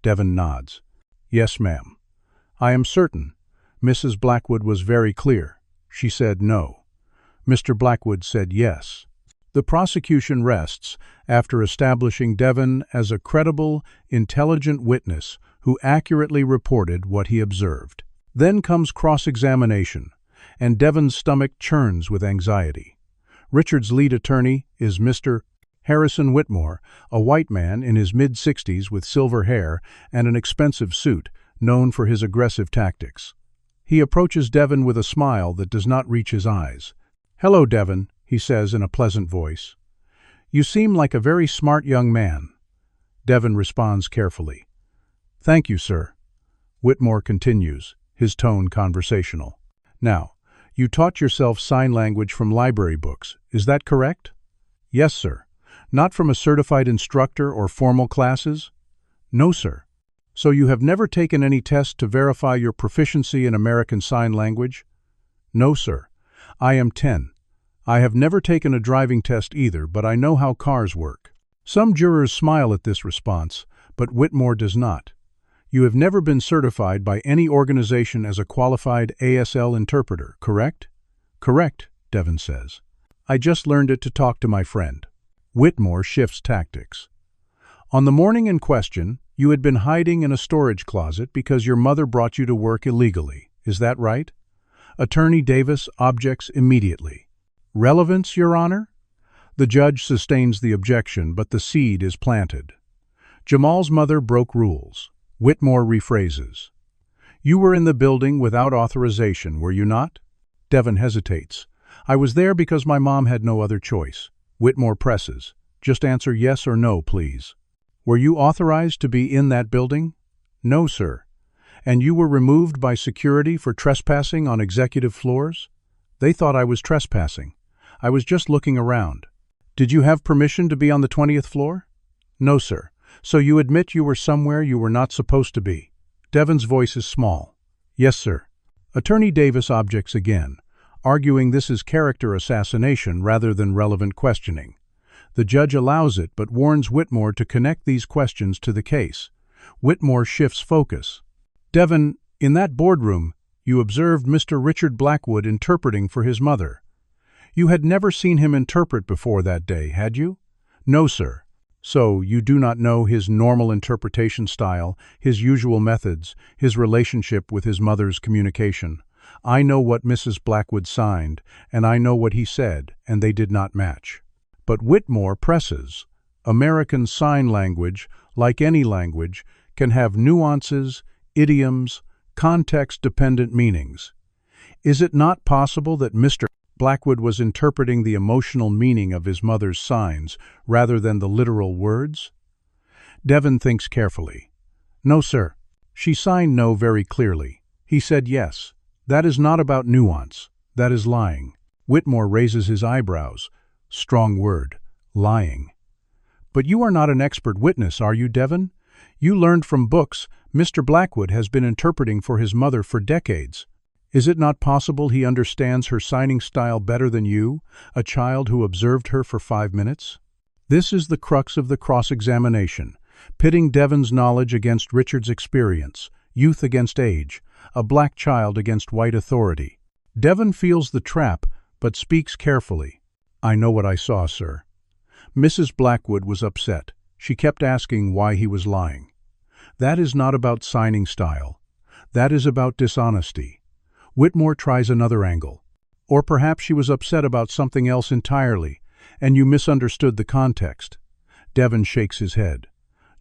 Devon nods. "Yes, ma'am. I am certain. Mrs. Blackwood was very clear. She said no. Mr. Blackwood said yes." The prosecution rests after establishing Devon as a credible, intelligent witness who accurately reported what he observed. Then comes cross-examination, and Devon's stomach churns with anxiety. Richard's lead attorney is Mr. Harrison Whitmore, a white man in his mid-60s with silver hair and an expensive suit, known for his aggressive tactics. He approaches Devon with a smile that does not reach his eyes. "Hello, Devon," he says in a pleasant voice. "You seem like a very smart young man." Devon responds carefully. "Thank you, sir." Whitmore continues, his tone conversational. "Now, you taught yourself sign language from library books, is that correct?" "Yes, sir." "Not from a certified instructor or formal classes?" "No, sir." "So you have never taken any test to verify your proficiency in American Sign Language?" "No, sir. I am 10. I have never taken a driving test either, but I know how cars work." Some jurors smile at this response, but Whitmore does not. "You have never been certified by any organization as a qualified ASL interpreter, correct?" "Correct," Devon says. "I just learned it to talk to my friend." Whitmore shifts tactics. "On the morning in question, you had been hiding in a storage closet because your mother brought you to work illegally. Is that right?" Attorney Davis objects immediately. "Relevance, Your Honor?" The judge sustains the objection, but the seed is planted. "Jamal's mother broke rules." Whitmore rephrases. "You were in the building without authorization, were you not?" Devon hesitates. "I was there because my mom had no other choice." Whitmore presses. "Just answer yes or no, please." "Were you authorized to be in that building?" "No, sir." "And you were removed by security for trespassing on executive floors?" "They thought I was trespassing. I was just looking around." "Did you have permission to be on the 20th floor?" "No, sir." "So you admit you were somewhere you were not supposed to be?" Devon's voice is small. "Yes, sir." Attorney Davis objects again, arguing this is character assassination rather than relevant questioning. The judge allows it but warns Whitmore to connect these questions to the case. Whitmore shifts focus. "Devon, in that boardroom, you observed Mr. Richard Blackwood interpreting for his mother. You had never seen him interpret before that day, had you?" "No, sir." "So you do not know his normal interpretation style, his usual methods, his relationship with his mother's communication?" I know what Mrs. Blackwood signed, and I know what he said, and they did not match. But Whitmore presses. American Sign Language, like any language, can have nuances, idioms, context-dependent meanings. Is it not possible that Mr. Blackwood was interpreting the emotional meaning of his mother's signs rather than the literal words? Devon thinks carefully. No, sir. She signed no very clearly. He said yes. That is not about nuance. That is lying. Whitmore raises his eyebrows. Strong word. Lying. But you are not an expert witness, are you, Devon? You learned from books. Mr. Blackwood has been interpreting for his mother for decades. Is it not possible he understands her signing style better than you, a child who observed her for 5 minutes? This is the crux of the cross-examination, pitting Devon's knowledge against Richard's experience, youth against age, a black child against white authority. Devon feels the trap, but speaks carefully. I know what I saw, sir. Mrs. Blackwood was upset. She kept asking why he was lying. That is not about signing style. That is about dishonesty. Whitmore tries another angle. Or perhaps she was upset about something else entirely, and you misunderstood the context. Devon shakes his head.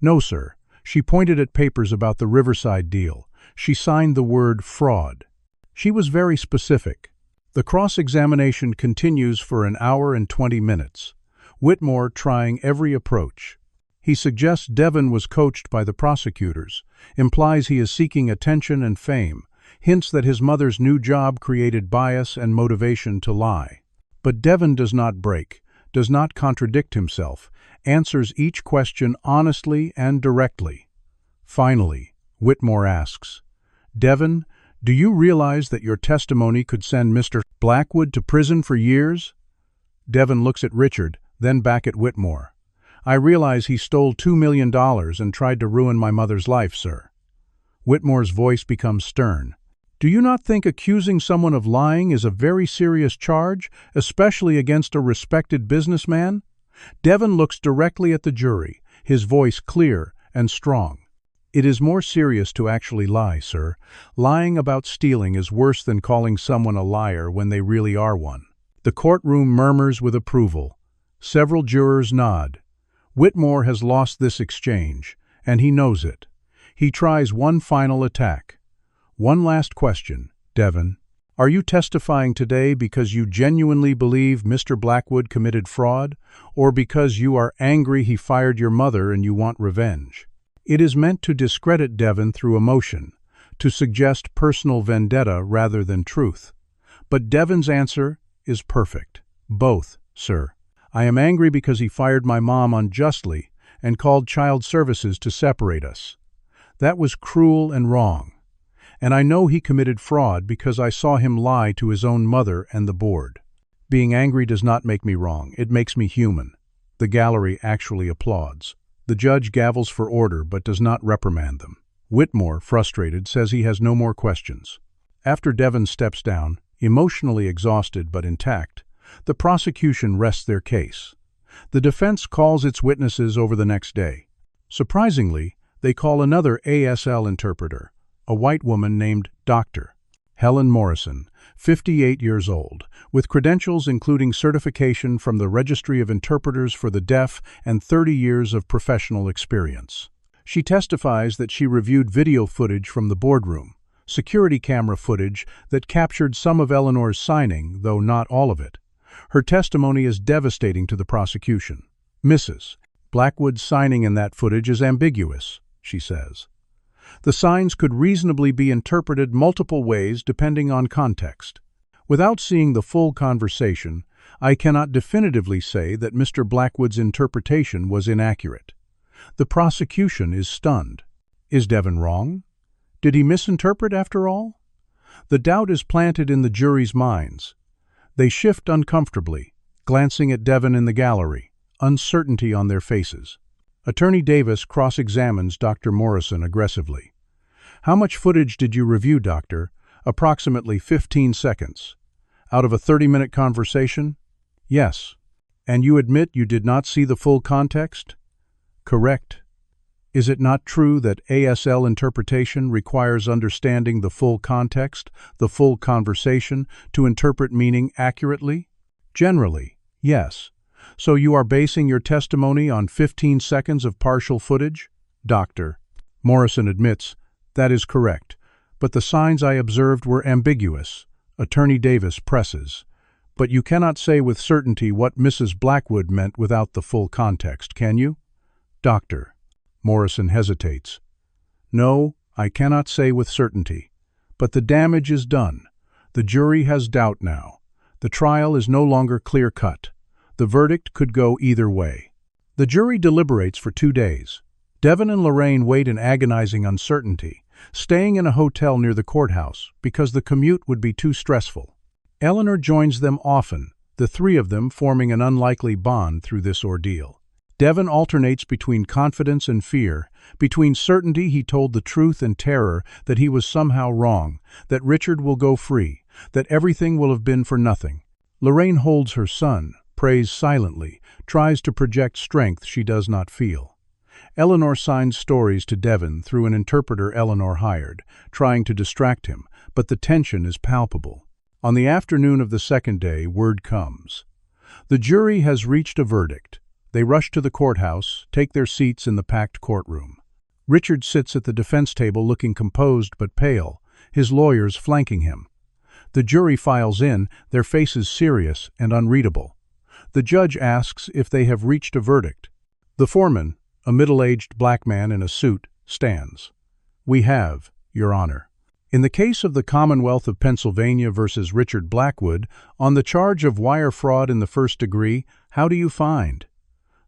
No, sir. She pointed at papers about the Riverside deal. She signed the word fraud. She was very specific. The cross-examination continues for an hour and 20 minutes. Whitmore trying every approach. He suggests Devon was coached by the prosecutors, implies he is seeking attention and fame, hints that his mother's new job created bias and motivation to lie. But Devon does not break, does not contradict himself, answers each question honestly and directly. Finally, Whitmore asks, Devon, do you realize that your testimony could send Mr. Blackwood to prison for years? Devon looks at Richard, then back at Whitmore. I realize he stole $2 million and tried to ruin my mother's life, sir. Whitmore's voice becomes stern. Do you not think accusing someone of lying is a very serious charge, especially against a respected businessman? Devon looks directly at the jury, his voice clear and strong. It is more serious to actually lie, sir. Lying about stealing is worse than calling someone a liar when they really are one. The courtroom murmurs with approval. Several jurors nod. Whitmore has lost this exchange, and he knows it. He tries one final attack. One last question, Devon. Are you testifying today because you genuinely believe Mr. Blackwood committed fraud, or because you are angry he fired your mother and you want revenge? It is meant to discredit Devon through emotion, to suggest personal vendetta rather than truth. But Devon's answer is perfect. Both, sir. I am angry because he fired my mom unjustly and called child services to separate us. That was cruel and wrong. And I know he committed fraud because I saw him lie to his own mother and the board. Being angry does not make me wrong. It makes me human. The gallery actually applauds. The judge gavels for order but does not reprimand them. Whitmore, frustrated, says he has no more questions. After Devon steps down, emotionally exhausted but intact, the prosecution rests their case. The defense calls its witnesses over the next day. Surprisingly, they call another ASL interpreter, a white woman named Dr. Helen Morrison, 58 years old, with credentials including certification from the Registry of Interpreters for the Deaf and 30 years of professional experience. She testifies that she reviewed video footage from the boardroom, security camera footage that captured some of Eleanor's signing, though not all of it. Her testimony is devastating to the prosecution. Mrs. Blackwood's signing in that footage is ambiguous, she says. The signs could reasonably be interpreted multiple ways depending on context. Without seeing the full conversation, I cannot definitively say that Mr. Blackwood's interpretation was inaccurate. The prosecution is stunned. Is Devon wrong? Did he misinterpret after all? The doubt is planted in the jury's minds. They shift uncomfortably, glancing at Devon in the gallery, uncertainty on their faces. Attorney Davis cross-examines Dr. Morrison aggressively. How much footage did you review, doctor? Approximately 15 seconds. Out of a 30-minute conversation? Yes. And you admit you did not see the full context? Correct. Is it not true that ASL interpretation requires understanding the full context, the full conversation, to interpret meaning accurately? Generally, yes. So you are basing your testimony on 15 seconds of partial footage? Doctor. Morrison admits, that is correct, but the signs I observed were ambiguous. Attorney Davis presses. But you cannot say with certainty what Mrs. Blackwood meant without the full context, can you? Doctor. Morrison hesitates. No, I cannot say with certainty. But the damage is done. The jury has doubt now. The trial is no longer clear-cut. The verdict could go either way. The jury deliberates for 2 days. Devon and Lorraine wait in agonizing uncertainty, staying in a hotel near the courthouse because the commute would be too stressful. Eleanor joins them often, the three of them forming an unlikely bond through this ordeal. Devon alternates between confidence and fear, between certainty he told the truth and terror that he was somehow wrong, that Richard will go free, that everything will have been for nothing. Lorraine holds her son, prays silently, tries to project strength she does not feel. Eleanor signs stories to Devon through an interpreter Eleanor hired, trying to distract him, but the tension is palpable. On the afternoon of the second day, word comes. The jury has reached a verdict. They rush to the courthouse, take their seats in the packed courtroom. Richard sits at the defense table looking composed but pale, his lawyers flanking him. The jury files in, their faces serious and unreadable. The judge asks if they have reached a verdict. The foreman, a middle-aged black man in a suit, stands. We have, Your Honor. In the case of the Commonwealth of Pennsylvania versus Richard Blackwood, on the charge of wire fraud in the first degree, how do you find?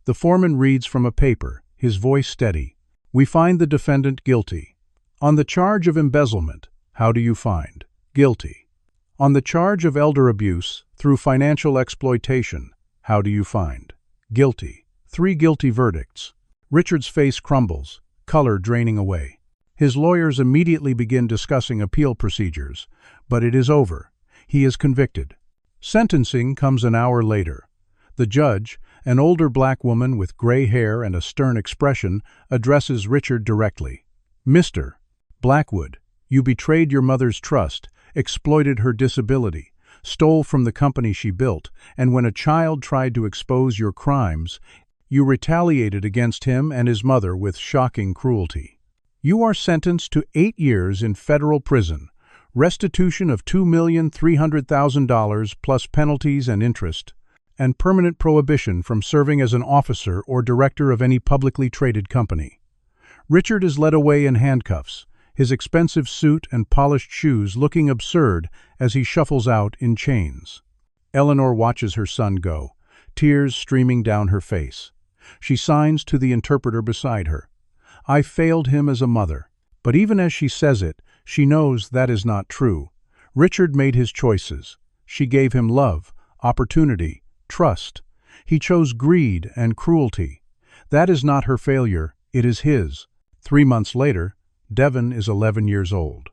The foreman reads from a paper, his voice steady. We find the defendant guilty. On the charge of embezzlement, how do you find? Guilty. On the charge of elder abuse through financial exploitation, how do you find? Guilty. 3 guilty verdicts. Richard's face crumbles, color draining away. His lawyers immediately begin discussing appeal procedures, but it is over. He is convicted. Sentencing comes an hour later. The judge, an older black woman with gray hair and a stern expression, addresses Richard directly. Mr. Blackwood, you betrayed your mother's trust, exploited her disability, stole from the company she built, and when a child tried to expose your crimes, you retaliated against him and his mother with shocking cruelty. You are sentenced to 8 years in federal prison, restitution of $2,300,000 plus penalties and interest, and permanent prohibition from serving as an officer or director of any publicly traded company. Richard is led away in handcuffs, his expensive suit and polished shoes looking absurd as he shuffles out in chains. Eleanor watches her son go, tears streaming down her face. She signs to the interpreter beside her. I failed him as a mother. But even as she says it, she knows that is not true. Richard made his choices. She gave him love, opportunity, trust. He chose greed and cruelty. That is not her failure, it is his. 3 months later, Devon is 11 years old.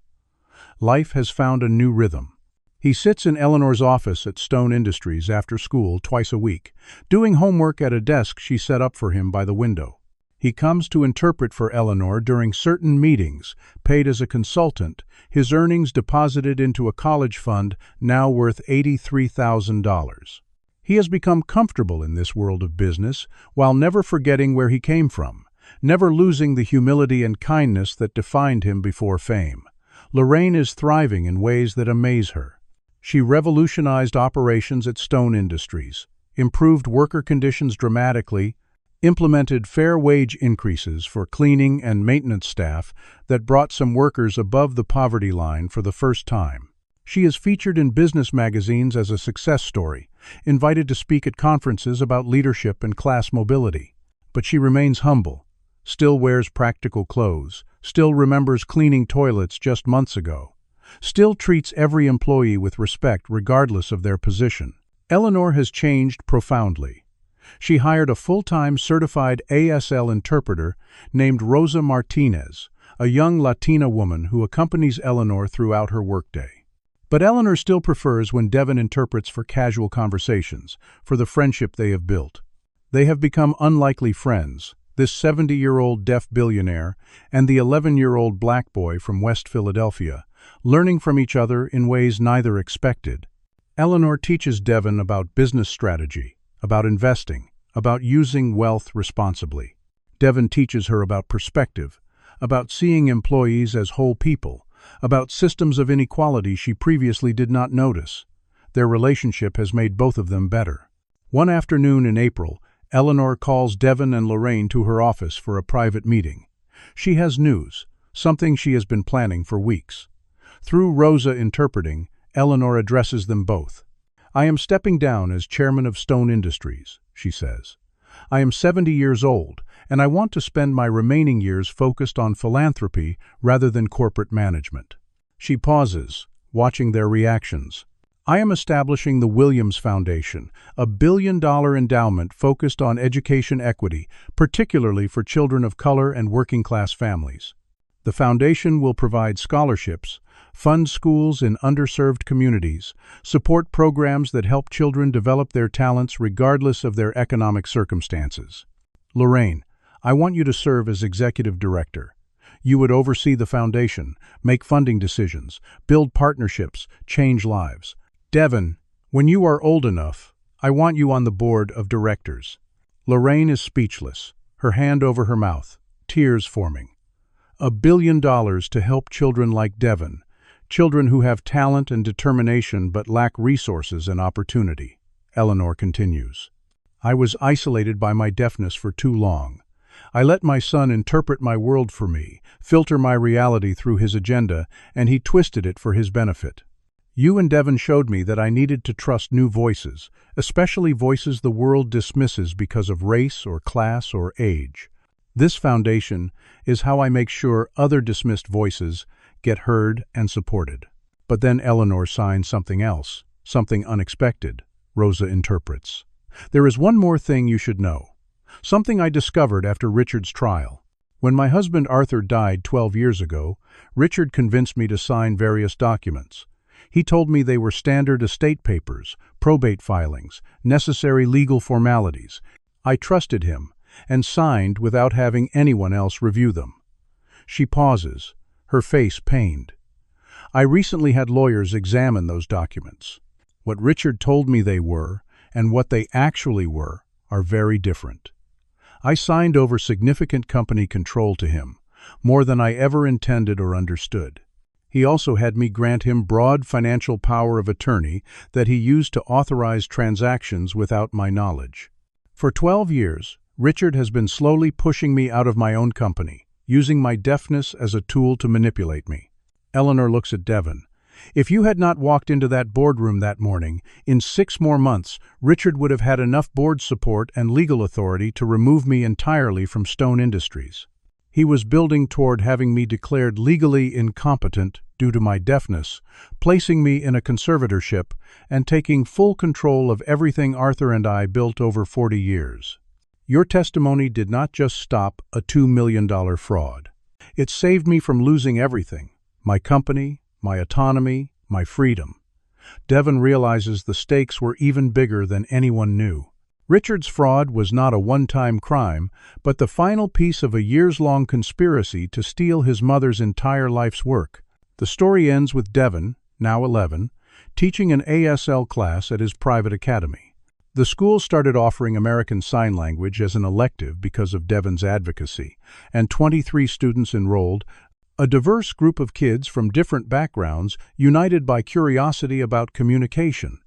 Life has found a new rhythm. He sits in Eleanor's office at Stone Industries after school twice a week, doing homework at a desk she set up for him by the window. He comes to interpret for Eleanor during certain meetings, paid as a consultant, his earnings deposited into a college fund now worth $83,000. He has become comfortable in this world of business while never forgetting where he came from, never losing the humility and kindness that defined him before fame. Lorraine is thriving in ways that amaze her. She revolutionized operations at Stone Industries, improved worker conditions dramatically, implemented fair wage increases for cleaning and maintenance staff that brought some workers above the poverty line for the first time. She is featured in business magazines as a success story, invited to speak at conferences about leadership and class mobility. But she remains humble, still wears practical clothes, still remembers cleaning toilets just months ago, still treats every employee with respect regardless of their position. Eleanor has changed profoundly. She hired a full-time certified ASL interpreter named Rosa Martinez, a young Latina woman who accompanies Eleanor throughout her workday. But Eleanor still prefers when Devon interprets for casual conversations, for the friendship they have built. They have become unlikely friends. this 70-year-old deaf billionaire, and the 11-year-old black boy from West Philadelphia, learning from each other in ways neither expected. Eleanor teaches Devon about business strategy, about investing, about using wealth responsibly. Devon teaches her about perspective, about seeing employees as whole people, about systems of inequality she previously did not notice. Their relationship has made both of them better. One afternoon in April, Eleanor calls Devon and Lorraine to her office for a private meeting. She has news, something she has been planning for weeks. Through Rosa interpreting, Eleanor addresses them both. "I am stepping down as chairman of Stone Industries," she says. "I am 70 years old, and I want to spend my remaining years focused on philanthropy rather than corporate management." She pauses, watching their reactions. "I am establishing the Williams Foundation, a $1 billion endowment focused on education equity, particularly for children of color and working-class families. The foundation will provide scholarships, fund schools in underserved communities, support programs that help children develop their talents regardless of their economic circumstances. Lorraine, I want you to serve as executive director. You would oversee the foundation, make funding decisions, build partnerships, change lives. Devon, when you are old enough, I want you on the board of directors." Lorraine is speechless, her hand over her mouth, tears forming. $1 billion to help children like Devon, children who have talent and determination but lack resources and opportunity. Eleanor continues. "I was isolated by my deafness for too long. I let my son interpret my world for me, filter my reality through his agenda, and he twisted it for his benefit. You and Devon showed me that I needed to trust new voices, especially voices the world dismisses because of race or class or age. This foundation is how I make sure other dismissed voices get heard and supported." But then Eleanor signs something else, something unexpected, Rosa interprets. "There is one more thing you should know. Something I discovered after Richard's trial. When my husband Arthur died 12 years ago, Richard convinced me to sign various documents. He told me they were standard estate papers, probate filings, necessary legal formalities. I trusted him and signed without having anyone else review them." She pauses, her face pained. "I recently had lawyers examine those documents. What Richard told me they were, and what they actually were, are very different. I signed over significant company control to him, more than I ever intended or understood. He also had me grant him broad financial power of attorney that he used to authorize transactions without my knowledge. For 12 years, Richard has been slowly pushing me out of my own company, using my deafness as a tool to manipulate me." Eleanor looks at Devon. "If you had not walked into that boardroom that morning, in 6 more months, Richard would have had enough board support and legal authority to remove me entirely from Stone Industries. He was building toward having me declared legally incompetent due to my deafness, placing me in a conservatorship, and taking full control of everything Arthur and I built over 40 years. Your testimony did not just stop a $2 million fraud. It saved me from losing everything, my company, my autonomy, my freedom." Devon realizes the stakes were even bigger than anyone knew. Richard's fraud was not a one-time crime, but the final piece of a years-long conspiracy to steal his mother's entire life's work. The story ends with Devon, now 11, teaching an ASL class at his private academy. The school started offering American Sign Language as an elective because of Devon's advocacy, and 23 students enrolled, a diverse group of kids from different backgrounds united by curiosity about communication.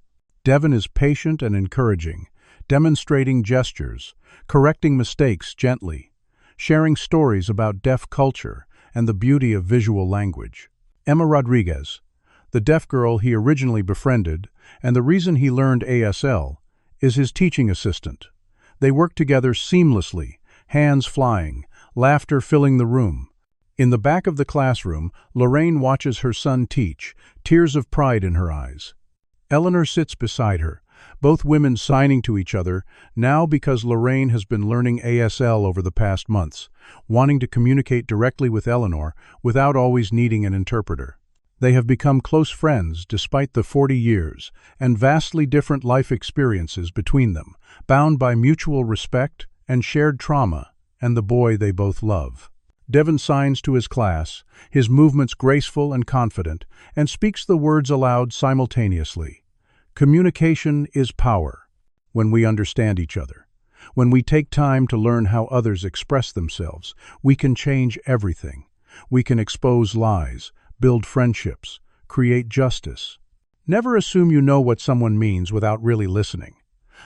Devon is patient and encouraging, demonstrating gestures, correcting mistakes gently, sharing stories about deaf culture and the beauty of visual language. Emma Rodriguez, the deaf girl he originally befriended, and the reason he learned ASL, is his teaching assistant. They work together seamlessly, hands flying, laughter filling the room. In the back of the classroom, Lorraine watches her son teach, tears of pride in her eyes. Eleanor sits beside her, both women signing to each other, now because Lorraine has been learning ASL over the past months, wanting to communicate directly with Eleanor without always needing an interpreter. They have become close friends despite the 40 years and vastly different life experiences between them, bound by mutual respect and shared trauma and the boy they both love. Devon signs to his class, his movements graceful and confident, and speaks the words aloud simultaneously. Communication is power. When we understand each other, when we take time to learn how others express themselves, we can change everything. We can expose lies, build friendships, create justice. Never assume you know what someone means without really listening.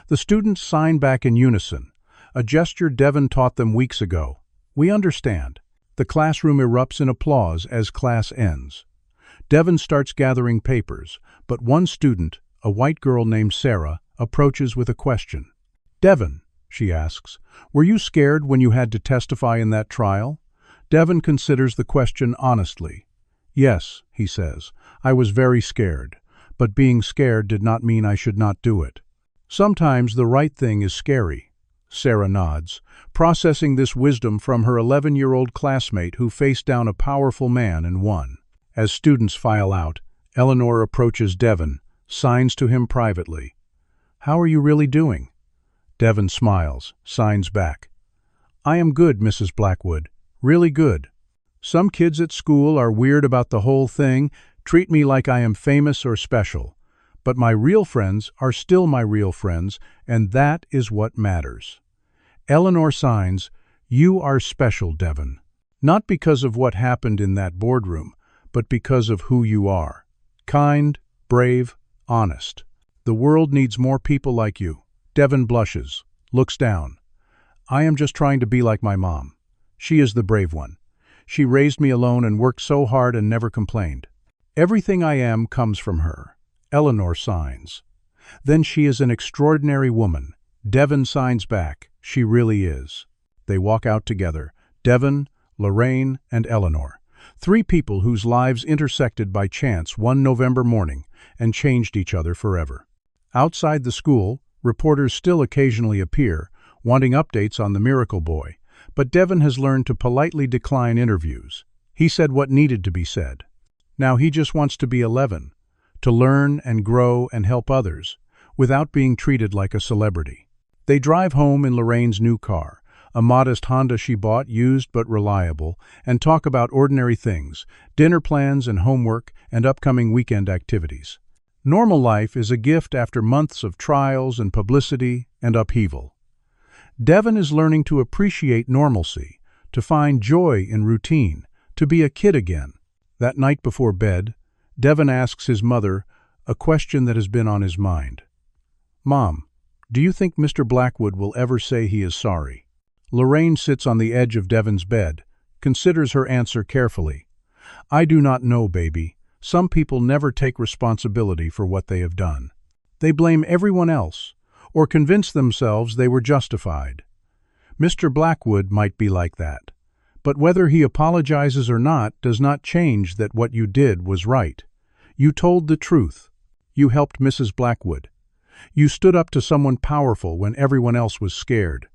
The students sign back in unison, a gesture Devon taught them weeks ago. We understand. The classroom erupts in applause as class ends. Devon starts gathering papers, but one student, a white girl named Sarah, approaches with a question. "Devon," she asks, "were you scared when you had to testify in that trial?" Devon considers the question honestly. "Yes," he says, "I was very scared, but being scared did not mean I should not do it." Sometimes the right thing is scary. Sarah nods, processing this wisdom from her 11-year-old classmate who faced down a powerful man and won. As students file out, Eleanor approaches Devon, signs to him privately. "How are you really doing?" Devon smiles, signs back. "I am good, Mrs. Blackwood, really good. Some kids at school are weird about the whole thing, treat me like I am famous or special. But my real friends are still my real friends, and that is what matters." Eleanor signs, "You are special, Devon. Not because of what happened in that boardroom, but because of who you are. Kind, brave, honest. The world needs more people like you." Devon blushes, looks down. "I am just trying to be like my mom. She is the brave one. She raised me alone and worked so hard and never complained. Everything I am comes from her." Eleanor signs. "Then she is an extraordinary woman." Devon signs back, "She really is." They walk out together, Devon, Lorraine, and Eleanor. Three people whose lives intersected by chance one November morning and changed each other forever. Outside the school, reporters still occasionally appear, wanting updates on the miracle boy, but Devon has learned to politely decline interviews. He said what needed to be said. Now he just wants to be 11, to learn and grow and help others, without being treated like a celebrity. They drive home in Lorraine's new car, a modest Honda she bought, used but reliable, and talk about ordinary things, dinner plans and homework and upcoming weekend activities. Normal life is a gift after months of trials and publicity and upheaval. Devon is learning to appreciate normalcy, to find joy in routine, to be a kid again. That night before bed, Devon asks his mother a question that has been on his mind. "Mom, do you think Mr. Blackwood will ever say he is sorry?" Lorraine sits on the edge of Devon's bed, considers her answer carefully. "I do not know, baby. Some people never take responsibility for what they have done. They blame everyone else, or convince themselves they were justified. Mr. Blackwood might be like that. But whether he apologizes or not does not change that what you did was right. You told the truth. You helped Mrs. Blackwood. You stood up to someone powerful when everyone else was scared.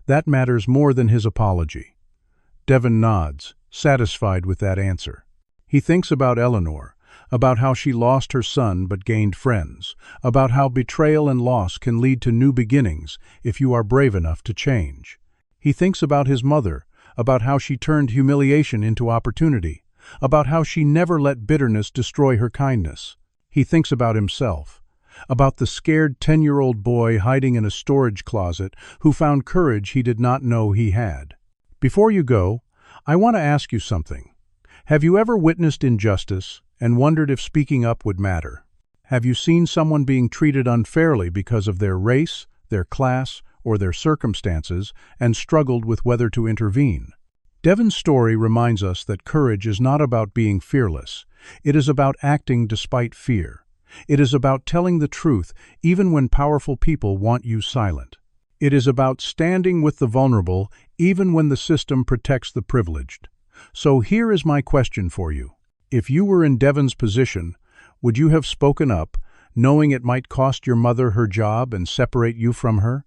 That matters more than his apology." Devon nods, satisfied with that answer. He thinks about Eleanor, about how she lost her son but gained friends, about how betrayal and loss can lead to new beginnings if you are brave enough to change. He thinks about his mother, about how she turned humiliation into opportunity, about how she never let bitterness destroy her kindness. He thinks about himself, about the scared 10-year-old boy hiding in a storage closet who found courage he did not know he had. Before you go, I want to ask you something. Have you ever witnessed injustice and wondered if speaking up would matter? Have you seen someone being treated unfairly because of their race, their class, or their circumstances, and struggled with whether to intervene? Devon's story reminds us that courage is not about being fearless. It is about acting despite fear. It is about telling the truth even when powerful people want you silent. It is about standing with the vulnerable even when the system protects the privileged. So here is my question for you. If you were in Devon's position, would you have spoken up, knowing it might cost your mother her job and separate you from her?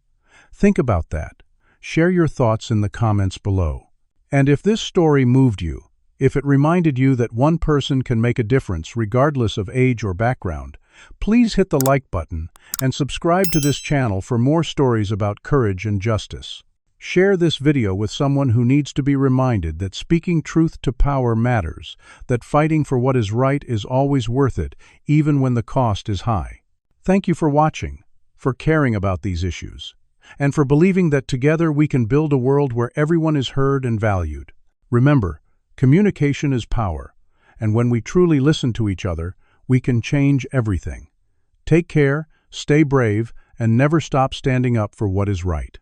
Think about that. Share your thoughts in the comments below. And if this story moved you, if it reminded you that one person can make a difference regardless of age or background, please hit the like button and subscribe to this channel for more stories about courage and justice. Share this video with someone who needs to be reminded that speaking truth to power matters, that fighting for what is right is always worth it, even when the cost is high. Thank you for watching, for caring about these issues, and for believing that together we can build a world where everyone is heard and valued. Remember, communication is power, and when we truly listen to each other, we can change everything. Take care, stay brave, and never stop standing up for what is right.